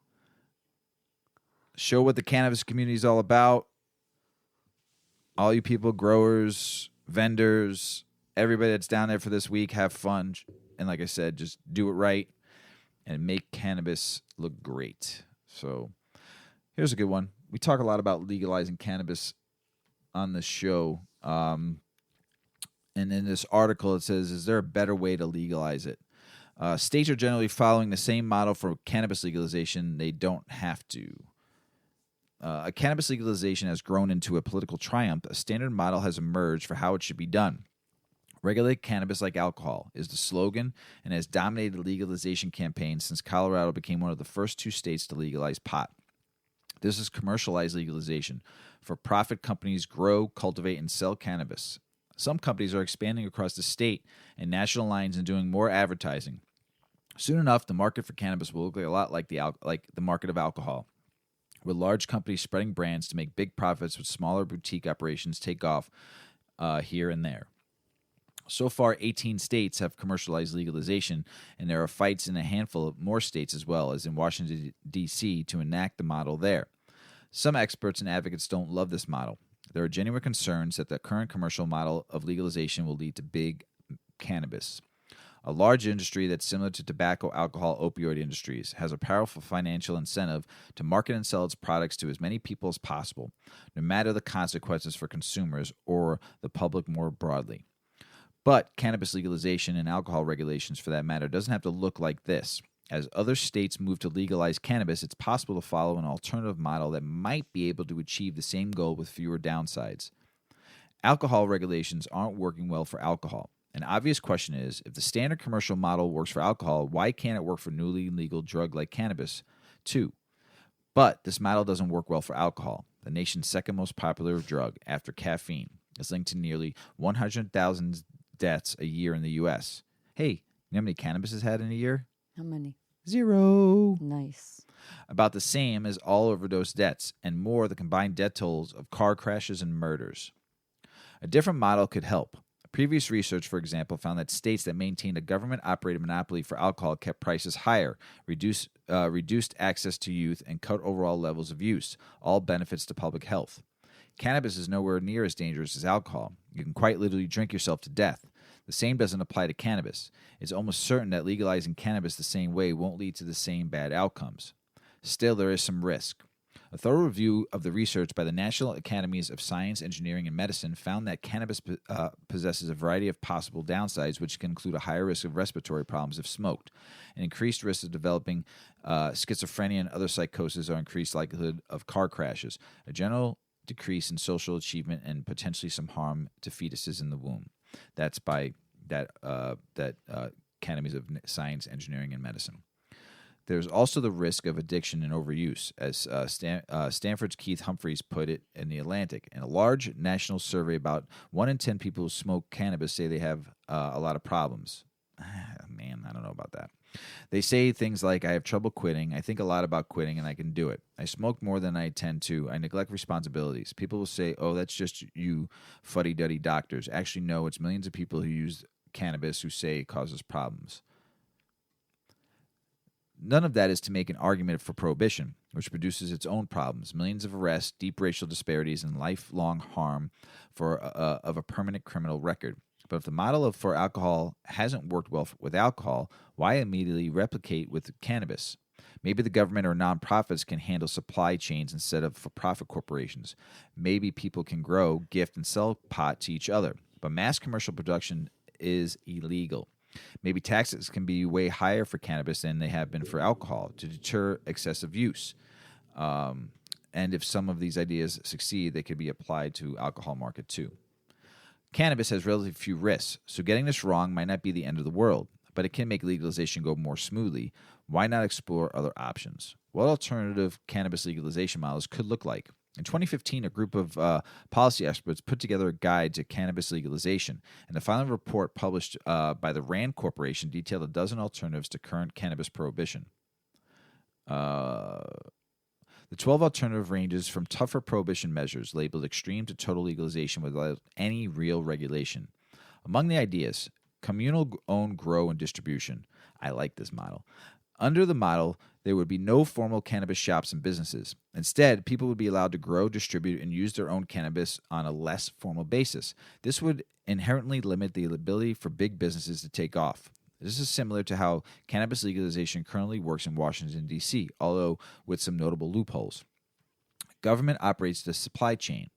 Show what the cannabis community is all about. All you people, growers, vendors, everybody that's down there for this week, have fun. And like I said, just do it right and make cannabis look great. So here's a good one. We talk a lot about legalizing cannabis on this show. And in this article, it says, is there a better way to legalize it? States are generally following the same model for cannabis legalization. They don't have to. A cannabis legalization has grown into a political triumph. A standard model has emerged for how it should be done. Regulate cannabis like alcohol is the slogan and has dominated legalization campaigns since Colorado became one of the first 2 states to legalize pot. This is commercialized legalization. For-profit companies grow, cultivate, and sell cannabis. Some companies are expanding across the state and national lines and doing more advertising. Soon enough, the market for cannabis will look a lot like the market of alcohol, with large companies spreading brands to make big profits with smaller boutique operations take off here and there. So far, 18 states have commercialized legalization, and there are fights in a handful of more states as well as in Washington, D.C. to enact the model there. Some experts and advocates don't love this model. There are genuine concerns that the current commercial model of legalization will lead to big cannabis. A large industry that's similar to tobacco, alcohol, opioid industries has a powerful financial incentive to market and sell its products to as many people as possible, no matter the consequences for consumers or the public more broadly. But cannabis legalization and alcohol regulations, for that matter, doesn't have to look like this. As other states move to legalize cannabis, it's possible to follow an alternative model that might be able to achieve the same goal with fewer downsides. Alcohol regulations aren't working well for alcohol. An obvious question is, if the standard commercial model works for alcohol, why can't it work for newly legal drug like cannabis, too? But this model doesn't work well for alcohol, the nation's second most popular drug after caffeine. It's linked to nearly 100,000 deaths a year in the U.S. Hey, you know how many cannabis has had in a year? How many? 0. Nice. About the same as all overdose deaths, and more the combined death tolls of car crashes and murders. A different model could help. Previous research, for example, found that states that maintained a government-operated monopoly for alcohol kept prices higher, reduced access to youth, and cut overall levels of use, all benefits to public health. Cannabis is nowhere near as dangerous as alcohol. You can quite literally drink yourself to death. The same doesn't apply to cannabis. It's almost certain that legalizing cannabis the same way won't lead to the same bad outcomes. Still, there is some risk. A thorough review of the research by the National Academies of Science, Engineering, and Medicine found that cannabis possesses a variety of possible downsides, which can include a higher risk of respiratory problems if smoked, an increased risk of developing schizophrenia and other psychosis, or increased likelihood of car crashes, a general decrease in social achievement, and potentially some harm to fetuses in the womb. That's by that Academies of Science, Engineering, and Medicine. There's also the risk of addiction and overuse, as Stanford's Keith Humphreys put it in The Atlantic. In a large national survey, about 1 in 10 people who smoke cannabis say they have a lot of problems. Man, I don't know about that. They say things like, I have trouble quitting, I think a lot about quitting, and I can do it. I smoke more than I tend to. I neglect responsibilities. People will say, oh, that's just you fuddy-duddy doctors. Actually, no, it's millions of people who use cannabis who say it causes problems. None of that is to make an argument for prohibition, which produces its own problems, millions of arrests, deep racial disparities, and lifelong harm of a permanent criminal record. But if the model for alcohol hasn't worked well with alcohol, why immediately replicate with cannabis? Maybe the government or nonprofits can handle supply chains instead of for-profit corporations. Maybe people can grow, gift, and sell pot to each other. But mass commercial production is illegal. Maybe taxes can be way higher for cannabis than they have been for alcohol to deter excessive use. And if some of these ideas succeed, they could be applied to alcohol market too. Cannabis has relatively few risks, so getting this wrong might not be the end of the world, but it can make legalization go more smoothly. Why not explore other options? What alternative cannabis legalization models could look like? In 2015, a group of policy experts put together a guide to cannabis legalization, and the final report published by the RAND Corporation detailed a dozen alternatives to current cannabis prohibition. The 12 alternative ranges from tougher prohibition measures labeled extreme to total legalization without any real regulation. Among the ideas, communal own grow and distribution. I like this model. Under the model, there would be no formal cannabis shops and businesses. Instead, people would be allowed to grow, distribute, and use their own cannabis on a less formal basis. This would inherently limit the ability for big businesses to take off. This is similar to how cannabis legalization currently works in Washington, D.C., although with some notable loopholes. Government operates the supply chain.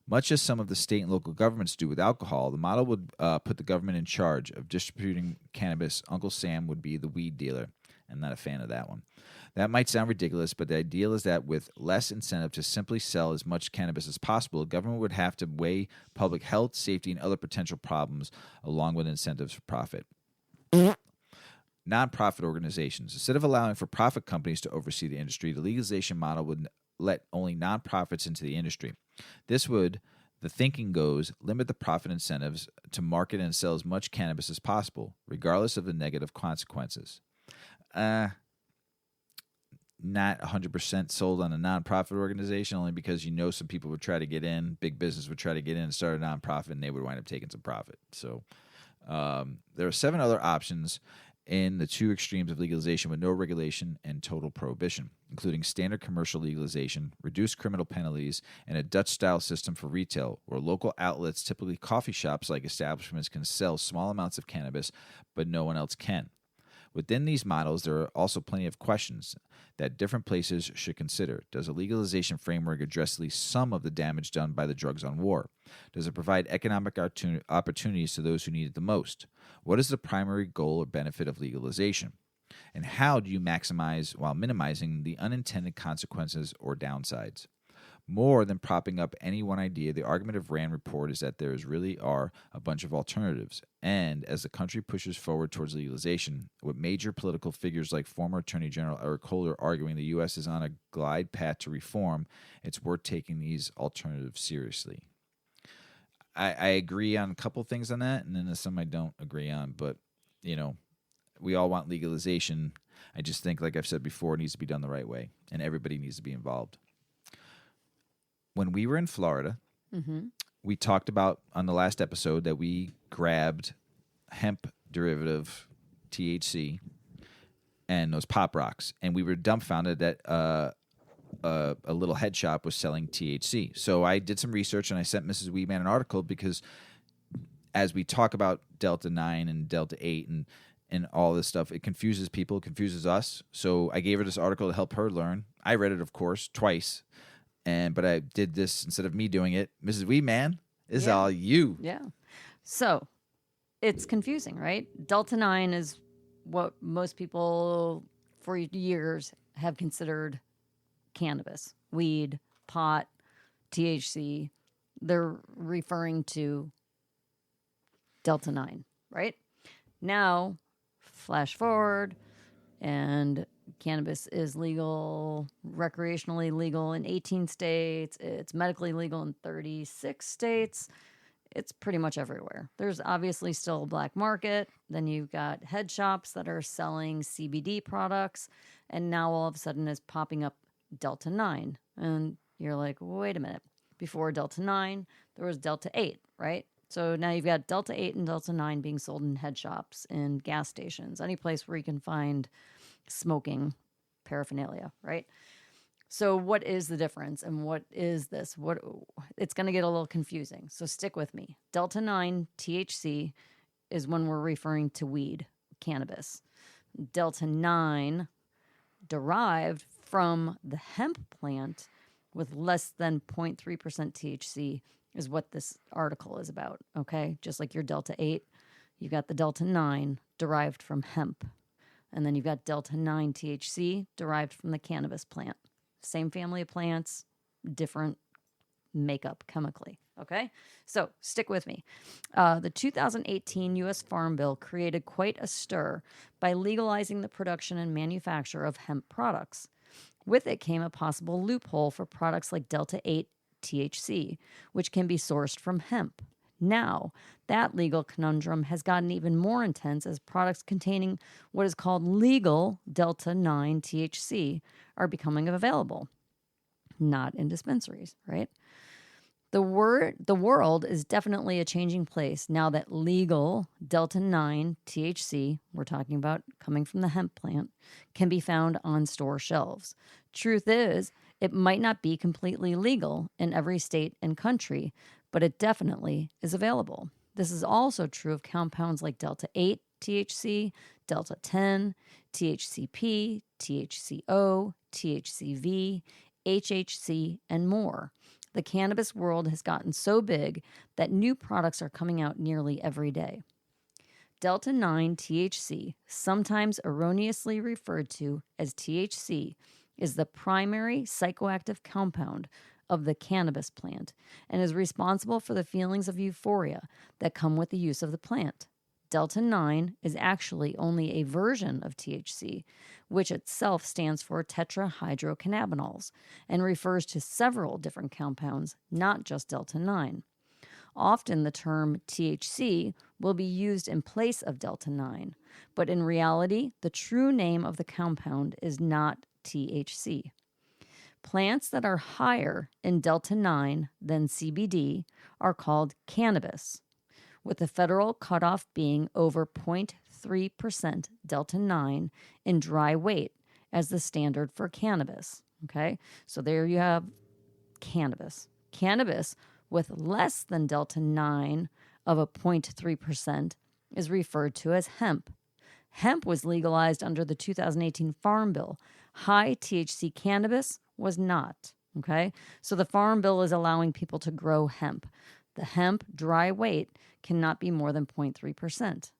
Much as some of the state and local governments do with alcohol, the model would put the government in charge of distributing cannabis. Uncle Sam would be the weed dealer. I'm not a fan of that one. That might sound ridiculous, but the ideal is that with less incentive to simply sell as much cannabis as possible, the government would have to weigh public health, safety, and other potential problems along with incentives for profit. Nonprofit organizations. Instead of allowing for profit companies to oversee the industry, the legalization model would let only nonprofits into the industry. This would, the thinking goes, limit the profit incentives to market and sell as much cannabis as possible, regardless of the negative consequences. Not 100% sold on a nonprofit organization, only because some people would try to get in, big business would try to get in and start a nonprofit, and they would wind up taking some profit. So there are 7 other options in the 2 extremes of legalization with no regulation and total prohibition, including standard commercial legalization, reduced criminal penalties, and a Dutch-style system for retail, where local outlets, typically coffee shops like establishments, can sell small amounts of cannabis, but no one else can. Within these models, there are also plenty of questions that different places should consider. Does a legalization framework address at least some of the damage done by the drugs on war? Does it provide economic opportunities to those who need it the most? What is the primary goal or benefit of legalization? And how do you maximize while minimizing the unintended consequences or downsides? More than propping up any one idea, the argument of RAND report is that there really are a bunch of alternatives. And as the country pushes forward towards legalization, with major political figures like former Attorney General Eric Holder arguing the U.S. is on a glide path to reform, it's worth taking these alternatives seriously. I agree on a couple things on that, and then there's some I don't agree on. But, we all want legalization. I just think, like I've said before, it needs to be done the right way, and everybody needs to be involved. When we were in Florida, we talked about on the last episode that we grabbed hemp derivative THC and those pop rocks, and we were dumbfounded that a little head shop was selling THC. So I did some research and I sent Mrs. Weedman an article because as we talk about Delta 9 and Delta 8 and all this stuff, it confuses people, it confuses us. So I gave her this article to help her learn. I read it, of course, twice. But I did this instead of me doing it. Mrs. Weedman, this is all you. Yeah. So it's confusing, right? Delta 9 is what most people for years have considered cannabis, weed, pot, THC. They're referring to Delta 9, right? Now, flash forward, and cannabis is legal, recreationally legal in 18 states. It's medically legal in 36 states. It's pretty much everywhere. There's obviously still a black market. Then you've got head shops that are selling CBD products. And now all of a sudden is popping up Delta 9. And you're like, wait a minute. Before Delta 9, there was Delta 8, right? So now you've got Delta 8 and Delta 9 being sold in head shops, in gas stations, any place where you can find smoking paraphernalia, right? So what is the difference and what is this? It's going to get a little confusing. So stick with me. Delta 9 THC is when we're referring to weed, cannabis. Delta 9 derived from the hemp plant with less than 0.3% THC is what this article is about, okay? Just like your Delta 8, you've got the Delta 9 derived from hemp. And then you've got Delta 9 THC derived from the cannabis plant. Same family of plants, different makeup chemically, okay? So stick with me. The 2018 U.S. Farm Bill created quite a stir by legalizing the production and manufacture of hemp products. With it came a possible loophole for products like Delta 8 THC, which can be sourced from hemp. Now, that legal conundrum has gotten even more intense as products containing what is called legal Delta 9 THC are becoming available. Not in dispensaries, right? The world is definitely a changing place now that legal Delta 9 THC, we're talking about coming from the hemp plant, can be found on store shelves. Truth is, it might not be completely legal in every state and country, but it definitely is available. This is also true of compounds like Delta 8 THC, Delta 10, THCP, THCO, THCV, HHC, and more. The cannabis world has gotten so big that new products are coming out nearly every day. Delta 9 THC, sometimes erroneously referred to as THC, is the primary psychoactive compound of the cannabis plant and is responsible for the feelings of euphoria that come with the use of the plant. Delta 9 is actually only a version of THC, which itself stands for tetrahydrocannabinols and refers to several different compounds, not just Delta 9. Often the term THC will be used in place of Delta 9, but in reality, the true name of the compound is not THC. Plants that are higher in Delta 9 than CBD are called cannabis, with the federal cutoff being over 0.3% Delta 9 in dry weight as the standard for cannabis. Okay, so there you have cannabis. Cannabis with less than Delta 9 of a 0.3% is referred to as hemp. Hemp was legalized under the 2018 Farm Bill. High THC cannabis was not. Okay, so the Farm Bill is allowing people to grow hemp. The hemp dry weight cannot be more than 0.3%.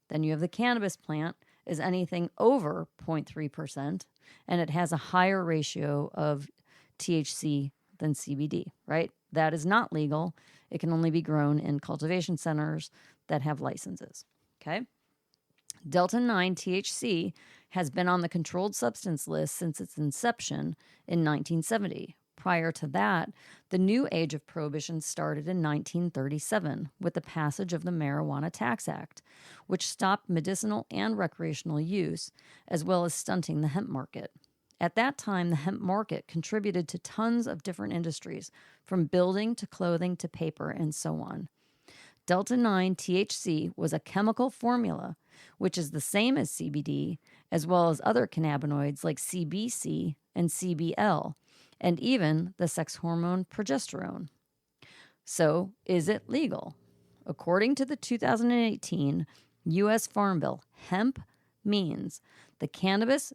Then you have the cannabis plant is anything over 0.3%, and it has a higher ratio of THC than CBD, right? That is not legal. It can only be grown in cultivation centers that have licenses, okay? Delta 9 THC has been on the controlled substance list since its inception in 1970. Prior to that, the new age of prohibition started in 1937 with the passage of the Marijuana Tax Act, which stopped medicinal and recreational use, as well as stunting the hemp market. At that time, the hemp market contributed to tons of different industries, from building to clothing to paper and so on. Delta 9 THC was a chemical formula, which is the same as CBD, as well as other cannabinoids like CBC and CBL, and even the sex hormone progesterone. So, is it legal? According to the 2018 U.S. Farm Bill, hemp means the cannabis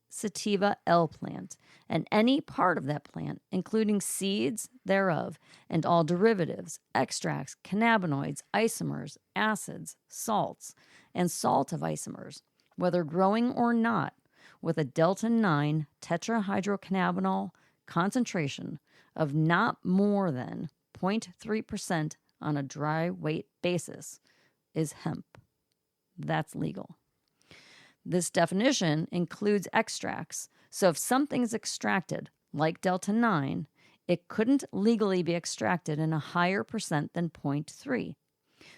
sativa L plant and any part of that plant, including seeds thereof and all derivatives, extracts, cannabinoids, isomers, acids, salts, and salt of isomers, whether growing or not, with a Delta 9 tetrahydrocannabinol concentration of not more than 0.3% on a dry weight basis, is hemp. That's legal. This definition includes extracts, so if something is extracted, like Delta 9, it couldn't legally be extracted in a higher percent than 0.3.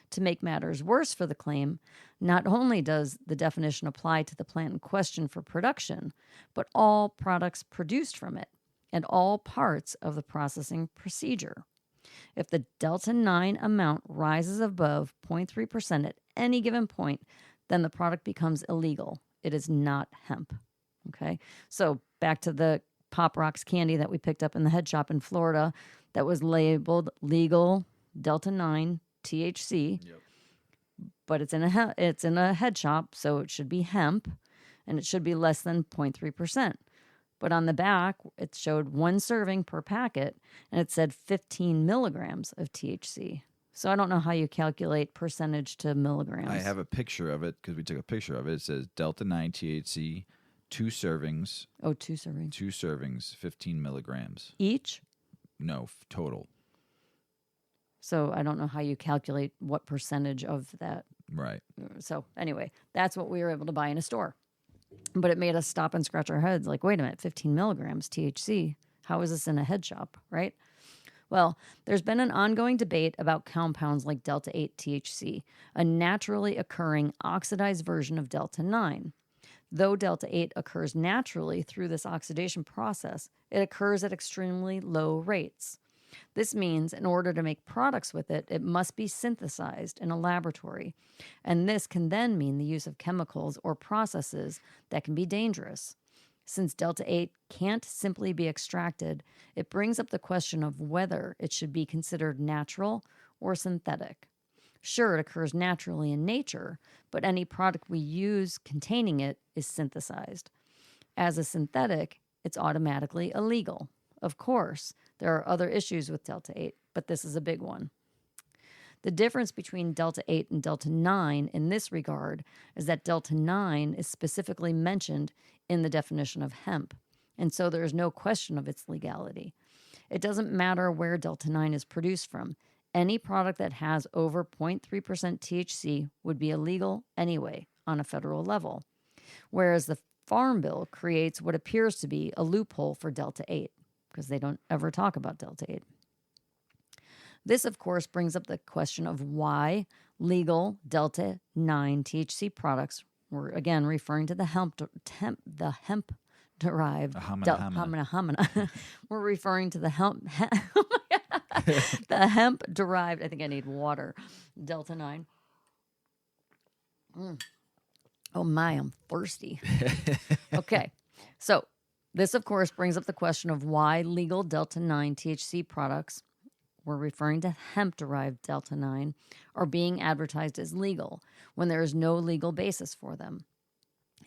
To make matters worse for the claim, not only does the definition apply to the plant in question for production, but all products produced from it and all parts of the processing procedure. If the Delta 9 amount rises above 0.3% at any given point, then the product becomes illegal. It is not hemp. Okay, so back to the Pop Rocks candy that we picked up in the head shop in Florida that was labeled legal Delta 9 THC, Yep. but it's in a head shop, so it should be hemp, and it should be less than 0.3%. But on the back, it showed one serving per packet, and it said 15 milligrams of THC. So I don't know how you calculate percentage to milligrams. I have a picture of it because we took a picture of it. It says Delta 9 THC, 2 servings. Oh, 2 servings. 2 servings, 15 milligrams. Each? No, total. So I don't know how you calculate what percentage of that. Right. So anyway, that's what we were able to buy in a store. But it made us stop and scratch our heads like, wait a minute, 15 milligrams THC. How is this in a head shop, right? Well, there's been an ongoing debate about compounds like Delta 8 THC, a naturally occurring oxidized version of Delta 9. Though Delta 8 occurs naturally through this oxidation process, it occurs at extremely low rates. This means in order to make products with it, it must be synthesized in a laboratory. And this can then mean the use of chemicals or processes that can be dangerous. Since Delta 8 can't simply be extracted, it brings up the question of whether it should be considered natural or synthetic. Sure, it occurs naturally in nature, but any product we use containing it is synthesized. As a synthetic, it's automatically illegal. Of course, there are other issues with Delta 8, but this is a big one. The difference between Delta 8 and Delta 9 in this regard is that Delta 9 is specifically mentioned in the definition of hemp, and so there is no question of its legality. It doesn't matter where Delta 9 is produced from. Any product that has over 0.3% THC would be illegal anyway on a federal level, whereas the Farm Bill creates what appears to be a loophole for Delta 8 because they don't ever talk about Delta 8. This, of course, brings up the question of why legal Delta 9 THC products, we're again referring to the hemp-derived we're referring to the hemp-derived, I think I need water, Delta 9. Oh my, I'm thirsty. Okay, so this, of course, brings up the question of why legal Delta 9 THC products, we're referring to hemp-derived Delta 9, are being advertised as legal when there is no legal basis for them.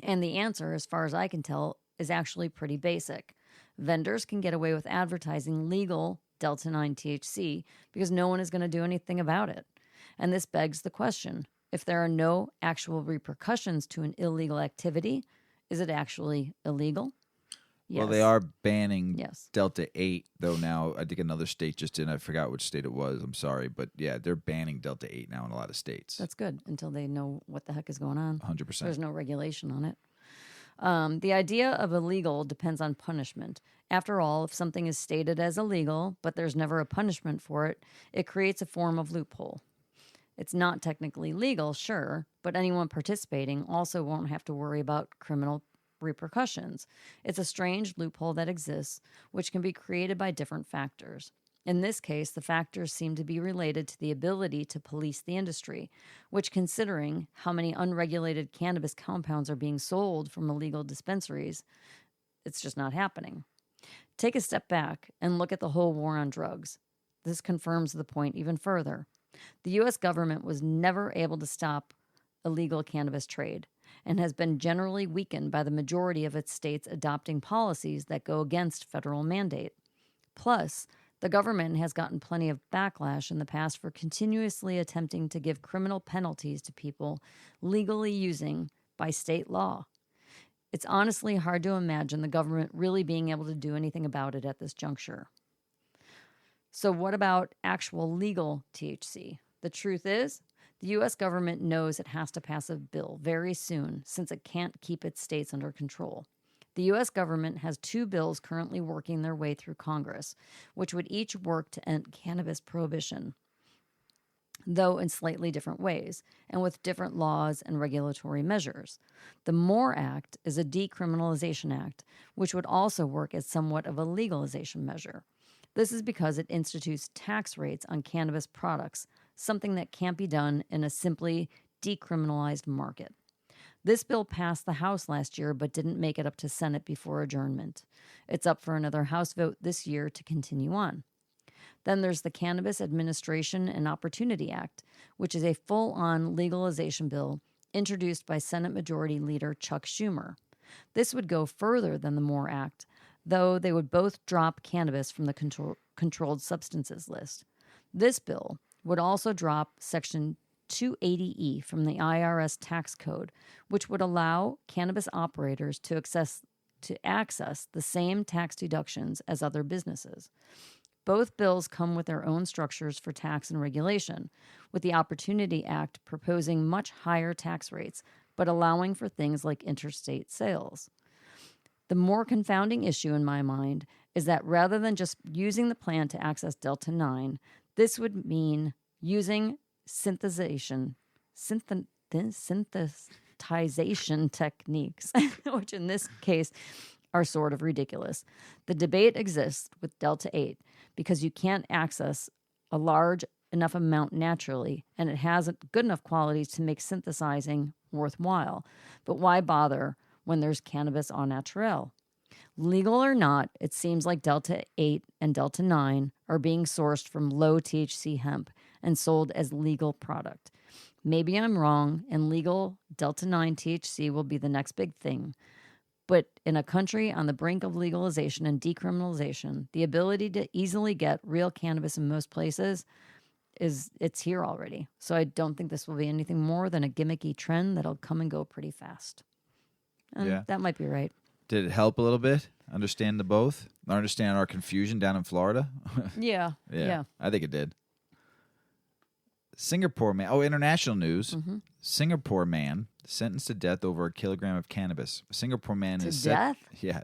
And the answer, as far as I can tell, is actually pretty basic. Vendors can get away with advertising legal Delta 9 THC because no one is going to do anything about it. And this begs the question, if there are no actual repercussions to an illegal activity, is it actually illegal? Yes. Well, they are banning Yes. Delta 8, though, now. I think another state just did. I forgot which state it was. I'm sorry. But, yeah, they're banning Delta 8 now in a lot of states. That's good until they know what the heck is going on. 100%. There's no regulation on it. The idea of illegal depends on punishment. After all, if something is stated as illegal, but there's never a punishment for it, it creates a form of loophole. It's not technically legal, sure, but anyone participating also won't have to worry about criminal repercussions. It's a strange loophole that exists, which can be created by different factors. In this case, the factors seem to be related to the ability to police the industry, which, considering how many unregulated cannabis compounds are being sold from illegal dispensaries, it's just not happening. Take a step back and look at the whole war on drugs. This confirms the point even further. The U.S. government was never able to stop illegal cannabis trade and has been generally weakened by the majority of its states adopting policies that go against federal mandate. Plus, the government has gotten plenty of backlash in the past for continuously attempting to give criminal penalties to people legally using by state law. It's honestly hard to imagine the government really being able to do anything about it at this juncture. So what about actual legal THC? The truth is, the U.S. government knows it has to pass a bill very soon since it can't keep its states under control. The U.S. government has 2 bills currently working their way through Congress, which would each work to end cannabis prohibition, though in slightly different ways, and with different laws and regulatory measures. The MORE Act is a decriminalization act, which would also work as somewhat of a legalization measure. This is because it institutes tax rates on cannabis products, something that can't be done in a simply decriminalized market. This bill passed the House last year but didn't make it up to Senate before adjournment. It's up for another House vote this year to continue on. Then there's the Cannabis Administration and Opportunity Act, which is a full-on legalization bill introduced by Senate Majority Leader Chuck Schumer. This would go further than the MORE Act, though they would both drop cannabis from the controlled substances list. This bill would also drop Section 280E from the IRS tax code, which would allow cannabis operators to access the same tax deductions as other businesses. Both bills come with their own structures for tax and regulation, with the Opportunity Act proposing much higher tax rates, but allowing for things like interstate sales. The more confounding issue in my mind is that rather than just using the plant to access Delta 9, this would mean using synthesization techniques, which in this case are sort of ridiculous. The debate exists with Delta 8 because you can't access a large enough amount naturally, and it hasn't good enough qualities to make synthesizing worthwhile. But why bother when there's cannabis au naturel? Legal or not, it seems like Delta 8 and Delta 9 are being sourced from low THC hemp and sold as legal product. Maybe I'm wrong, and legal Delta 9 THC will be the next big thing. But in a country on the brink of legalization and decriminalization, the ability to easily get real cannabis in most places it's here already. So I don't think this will be anything more than a gimmicky trend that'll come and go pretty fast. And that might be right. Did it help a little bit? Understand the both? Understand our confusion down in Florida? Yeah. I think it did. Singapore man. Oh, international news. Mm-hmm. Singapore man sentenced to death over a kilogram of cannabis. A Singapore man is death? Yeah.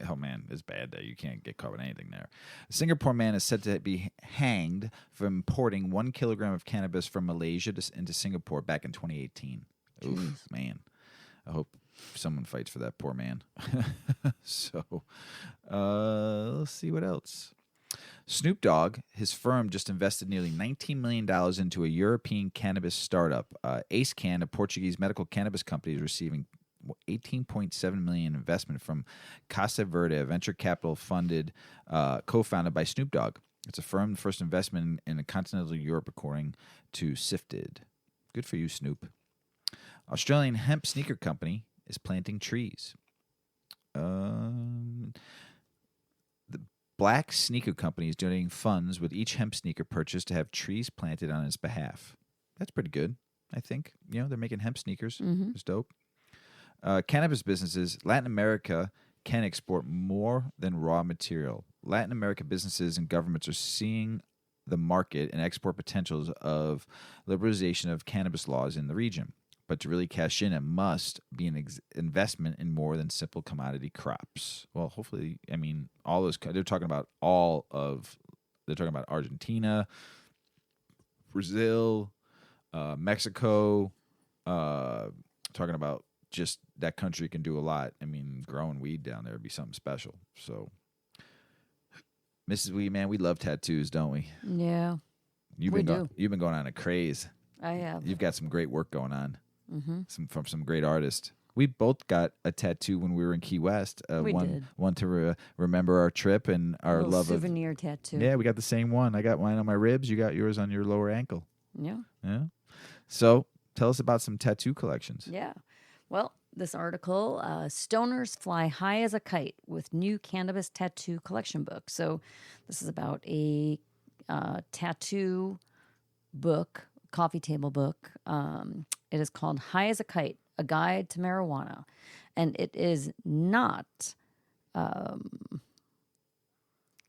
Oh man, it's bad that you can't get caught with anything there. A Singapore man is said to be hanged for importing 1 kilogram of cannabis from Malaysia into Singapore back in 2018. Oof, man. I hope someone fights for that poor man. So, let's see what else. Snoop Dogg, his firm just invested nearly $19 million into a European cannabis startup. AceCan, a Portuguese medical cannabis company, is receiving $18.7 million investment from Casa Verde, a venture capital funded, co-founded by Snoop Dogg. It's a firm first investment in continental Europe, according to Sifted. Good for you, Snoop. Australian hemp sneaker company is planting trees. The Black Sneaker Company is donating funds with each hemp sneaker purchased to have trees planted on its behalf. That's pretty good, I think. You know, they're making hemp sneakers. Mm-hmm. It's dope. Cannabis businesses, Latin America can export more than raw material. Latin America businesses and governments are seeing the market and export potentials of liberalization of cannabis laws in the region. But to really cash in, it must be an investment in more than simple commodity crops. Well, hopefully, I mean, all those, they're talking about Argentina, Brazil, Mexico, talking about just that country can do a lot. I mean, growing weed down there would be something special. So, Mrs. Weed, man, we love tattoos, don't we? Yeah. You've been going on a craze. I have. You've got some great work going on. Mm-hmm. From some great artists. We both got a tattoo when we were in Key West. We did. One to remember our trip and our love souvenir tattoo. Yeah, we got the same one. I got mine on my ribs. You got yours on your lower ankle. Yeah. Yeah. So tell us about some tattoo collections. Yeah. Well, this article, Stoners Fly High as a Kite with New Cannabis Tattoo Collection Book. So this is about a tattoo book, coffee table book. It is called High as a Kite, A Guide to Marijuana. And it is not,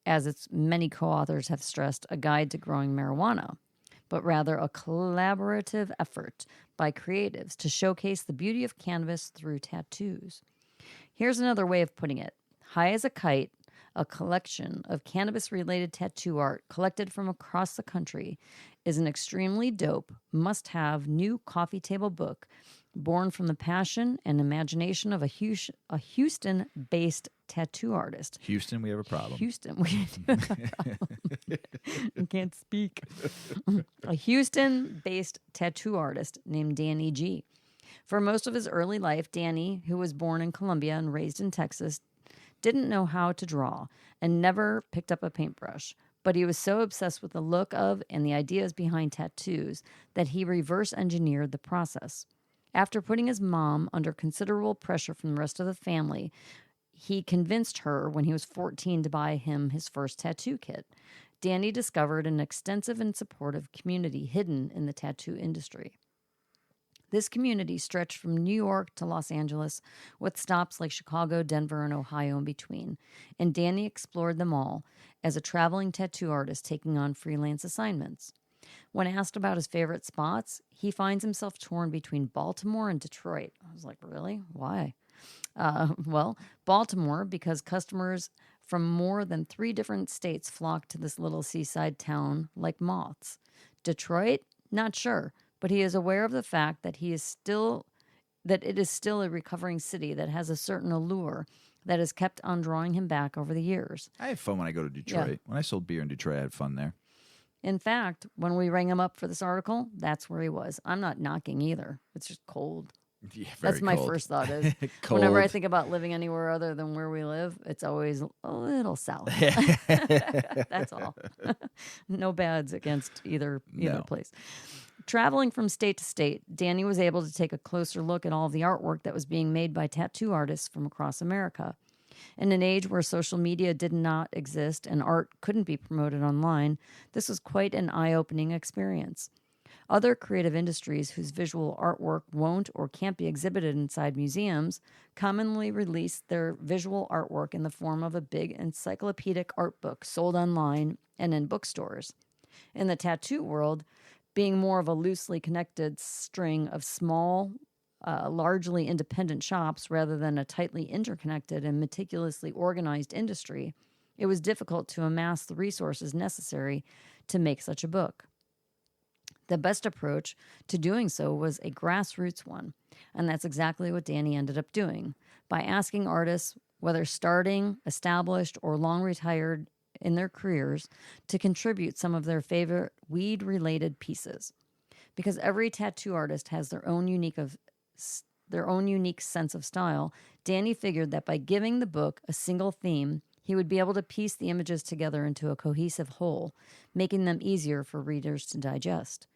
as its many co-authors have stressed, a guide to growing marijuana, but rather a collaborative effort by creatives to showcase the beauty of cannabis through tattoos. Here's another way of putting it. High as a Kite, a collection of cannabis-related tattoo art collected from across the country, is an extremely dope, must-have new coffee table book born from the passion and imagination of a Houston-based tattoo artist. Houston, we have a problem. Houston, we do have a problem. I can't speak. A Houston-based tattoo artist named Danny G. For most of his early life, Danny, who was born in Colombia and raised in Texas, didn't know how to draw and never picked up a paintbrush. But he was so obsessed with the look of and the ideas behind tattoos that he reverse engineered the process. After putting his mom under considerable pressure from the rest of the family, he convinced her when he was 14 to buy him his first tattoo kit. Danny discovered an extensive and supportive community hidden in the tattoo industry. This community stretched from New York to Los Angeles, with stops like Chicago, Denver, and Ohio in between. And Danny explored them all as a traveling tattoo artist taking on freelance assignments. When asked about his favorite spots, he finds himself torn between Baltimore and Detroit. I was like, really? Why? Well, Baltimore, because customers from more than 3 different states flock to this little seaside town like moths. Detroit? Not sure, but he is aware of the fact that it is still a recovering city that has a certain allure that has kept on drawing him back over the years. I have fun when I go to Detroit. When I sold beer in Detroit, I had fun there. In fact, when we rang him up for this article, that's where he was. I'm not knocking either. It's just cold. Yeah, That's my cold. first thought is Cold. whenever I think about living anywhere other than where we live, it's always a little south. That's all. No bads against either No. place. Traveling from state to state, Danny was able to take a closer look at all of the artwork that was being made by tattoo artists from across America. In an age where social media did not exist and art couldn't be promoted online, this was quite an eye-opening experience. Other creative industries whose visual artwork won't or can't be exhibited inside museums commonly release their visual artwork in the form of a big encyclopedic art book sold online and in bookstores. In the tattoo world, being more of a loosely connected string of small, largely independent shops rather than a tightly interconnected and meticulously organized industry, it was difficult to amass the resources necessary to make such a book. The best approach to doing so was a grassroots one, and that's exactly what Danny ended up doing, by asking artists, whether starting, established, or long retired in their careers, to contribute some of their favorite weed-related pieces. Because every tattoo artist has their own unique sense of style, Danny figured that by giving the book a single theme, he would be able to piece the images together into a cohesive whole, making them easier for readers to digest.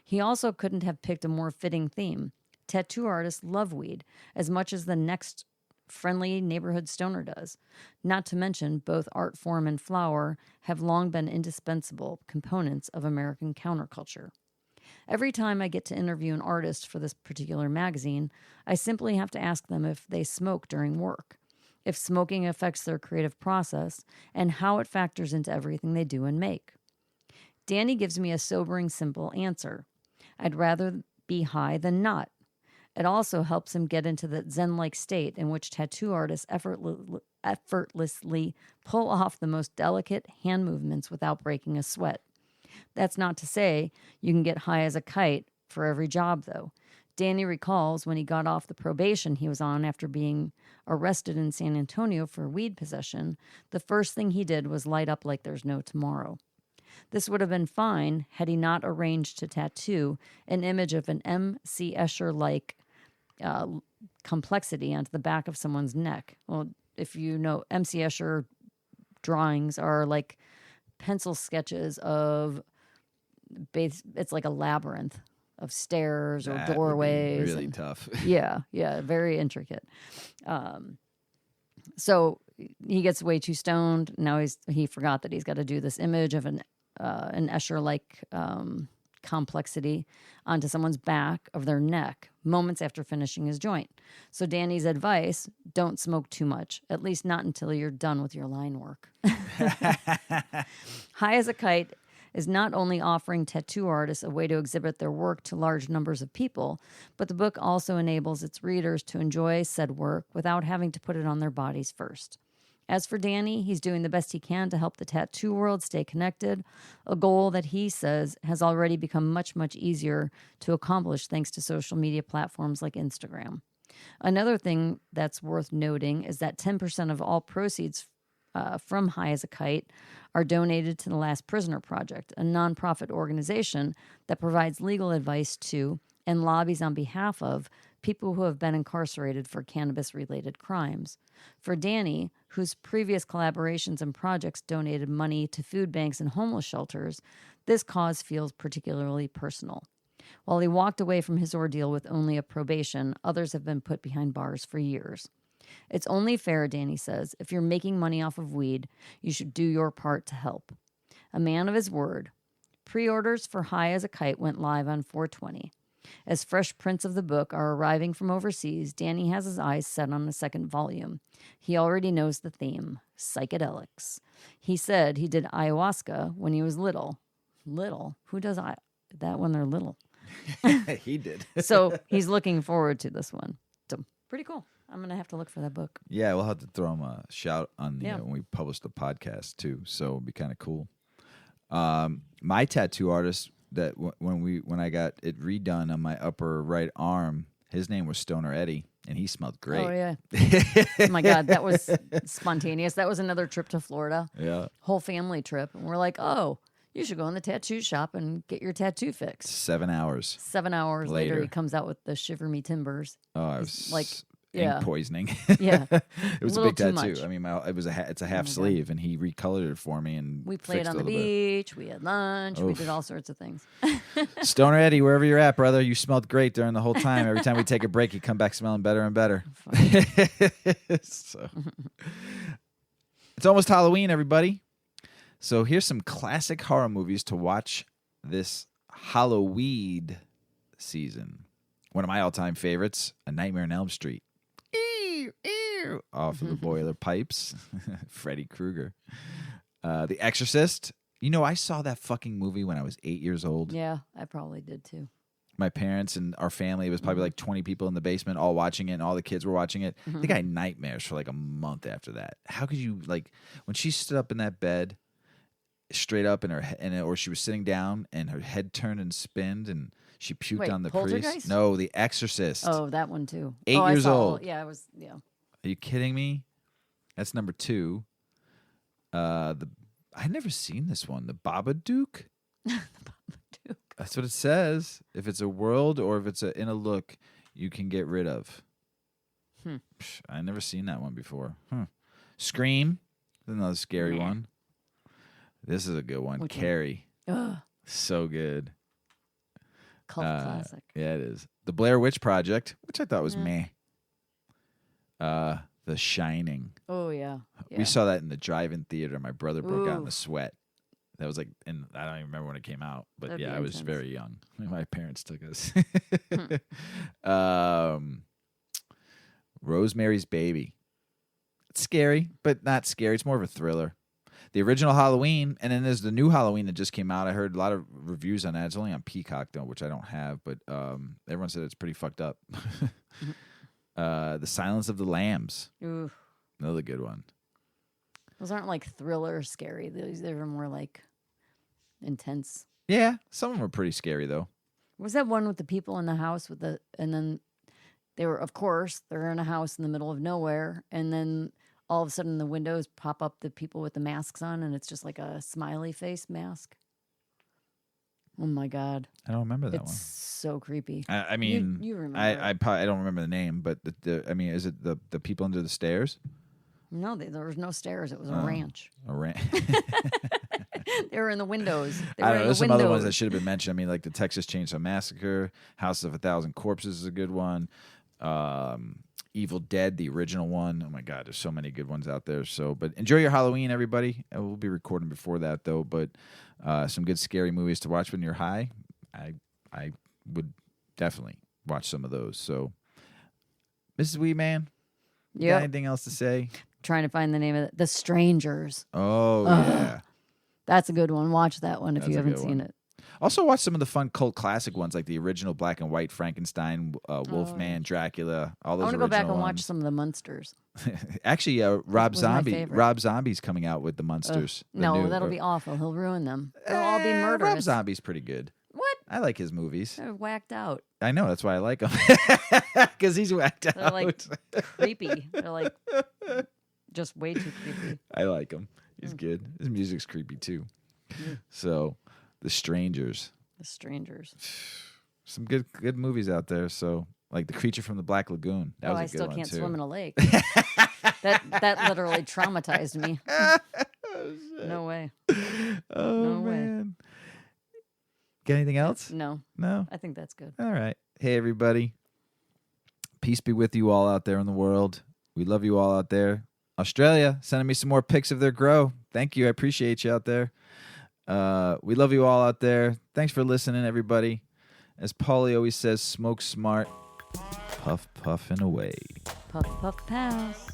He also couldn't have picked a more fitting theme. Tattoo artists love weed as much as the next friendly neighborhood stoner does. Not to mention, both art form and flower have long been indispensable components of American counterculture. Every time I get to interview an artist for this particular magazine, I simply have to ask them if they smoke during work, if smoking affects their creative process, and how it factors into everything they do and make. Danny gives me a sobering, simple answer. I'd rather be high than not. It also helps him get into the zen-like state in which tattoo artists effortlessly pull off the most delicate hand movements without breaking a sweat. That's not to say you can get high as a kite for every job, though. Danny recalls when he got off the probation he was on after being arrested in San Antonio for weed possession, the first thing he did was light up like there's no tomorrow. This would have been fine had he not arranged to tattoo an image of an M.C. Escher-like complexity onto the back of someone's neck. Well, if you know, M.C. Escher drawings are like pencil sketches of it's like a labyrinth of stairs or doorways. Really tough. Yeah, very intricate. So he gets way too stoned. Now he forgot that he's got to do this image of an Escher-like complexity onto someone's back of their neck moments after finishing his joint. So Danny's advice, don't smoke too much, at least not until you're done with your line work. High as a Kite is not only offering tattoo artists a way to exhibit their work to large numbers of people, but the book also enables its readers to enjoy said work without having to put it on their bodies first. As for Danny, he's doing the best he can to help the tattoo world stay connected, a goal that he says has already become much, much easier to accomplish thanks to social media platforms like Instagram. Another thing that's worth noting is that 10% of all proceeds from High as a Kite are donated to the Last Prisoner Project, a nonprofit organization that provides legal advice to and lobbies on behalf of people who have been incarcerated for cannabis-related crimes. For Danny, whose previous collaborations and projects donated money to food banks and homeless shelters, this cause feels particularly personal. While he walked away from his ordeal with only a probation, others have been put behind bars for years. It's only fair, Danny says, if you're making money off of weed, you should do your part to help. A man of his word. Pre-orders for High as a Kite went live on 4/20. As fresh prints of the book are arriving from overseas, Danny has his eyes set on the second volume. He already knows the theme, psychedelics. He said he did ayahuasca when he was little. Little. Who does that when they're little? He did. So he's looking forward to this one. So pretty cool. I'm gonna have to look for that book. Yeah, we'll have to throw him a shout on the, Yeah. when we publish the podcast too. So it'd be kind of cool. My tattoo artist that when I got it redone on my upper right arm, his name was Stoner Eddie, and he smelled great. Oh yeah. Oh my God, that was spontaneous. That was another trip to Florida. Yeah. Whole family trip, and we're like, oh, you should go in the tattoo shop and get your tattoo fixed. 7 hours. 7 hours later, Later. he comes out with the Shiver Me Timbers. Oh, I He's was like, ink yeah. poisoning. Yeah. It was a Little big too tattoo. much. I mean, it's a half my God. sleeve, and he recolored it for me and We played fixed on it the a little bit. beach. We had lunch. We Oof. did all sorts of things. Stoner Eddie, wherever you're at, brother, you smelled great during the whole time. Every time we take a break, you come back smelling better and better. So, it's almost Halloween, everybody. So here's some classic horror movies to watch this Halloween season. One of my all-time favorites, A Nightmare on Elm Street. Ew, ew, off of the boiler pipes. Freddy Krueger. The Exorcist. You know, I saw that fucking movie when I was 8 years old. Yeah, I probably did too. My parents and our family, it was probably like 20 people in the basement all watching it, and all the kids were watching it. I think I had nightmares for like a month after that. How could you, like, when she stood up in that bed, straight up, or she was sitting down and her head turned and spinned, and she puked Wait, on the Poltergeist? priest? No, The Exorcist. Oh, that one too. 8 I years saw- old. Yeah, I was. Yeah. Are you kidding me? That's number 2. I'd never seen this one. The Babadook? Duke. That's what it says. If it's a world or if it's in a look, you can get rid of. Psh, I never seen that one before. Scream, another scary Nah. one. This is a good one. Which one? Carrie, Ugh, so good. cult classic. Yeah, it is. The Blair Witch Project, which I thought was Yeah. meh. The Shining. Oh yeah. Yeah. We saw that in the drive-in theater. My brother broke out in Ooh. the sweat. That was like, and I don't even remember when it came out, but That'd yeah, be I was intense. very young. My parents took us. Hmm. Rosemary's Baby. It's scary, but not scary. It's more of a thriller. The original Halloween, and then there's the new Halloween that just came out. I heard a lot of reviews on that. It's only on Peacock though, which I don't have, but everyone said it's pretty fucked up. The Silence of the Lambs, Ooh, another good one. those aren't like thriller scary. They were more like intense. Yeah, some of them are pretty scary though. Was that one with the people in the house and then they were, of course, they're in a house in the middle of nowhere, and then all of a sudden the windows pop up the people with the masks on, and it's just like a smiley face mask. Oh my God. I don't remember that It's one. so creepy. I mean, you remember. I probably, I don't remember the name, but I mean, is it the people under the stairs? No, there was no stairs. It was a Oh. ranch. Or They were in the windows. They I were don't know. in There's the some other ones that windows. should have been mentioned. I mean, like the Texas Chainsaw Massacre, House of a Thousand Corpses is a good one. Evil Dead, the original one. Oh my God, there's so many good ones out there. So, but enjoy your Halloween, everybody. We'll be recording before that though. But some good scary movies to watch when you're high. I would definitely watch some of those. So, Mrs. Weeman, you got Yep. anything else to say? Trying to find the name of it. The Strangers. Oh Ugh. yeah. That's a good one. Watch that one if That's you a haven't good seen one. it. Also, watch some of the fun cult classic ones, like the original black and white Frankenstein, Wolfman, Dracula, all I those. want to go back and original watch ones. some of the Munsters. Actually, Rob was my Zombie. favorite. Rob Zombie's coming out with the Ugh. Munsters. the No, new- that'll be awful. He'll ruin them. They'll all be Rob murderous. Zombie's pretty good. What? I like his movies. They're whacked out. I know that's why I like him because he's whacked They're out. like creepy. They're like just way too creepy. I like him. Mm. He's good. His music's creepy too. So, The Strangers. The Strangers. Some good movies out there. So, like The Creature from the Black Lagoon. That was a I good still one can't too. swim in a lake. that literally traumatized me. No way. Oh No way. man. Got anything else? No, No. I think that's good. All right. Hey everybody. Peace be with you all out there in the world. We love you all out there. Australia sending me some more pics of their grow. Thank you. I appreciate you out there. We love you all out there. Thanks for listening, everybody. As Paulie always says, smoke smart, puff puffing away. Puff, puff, pass.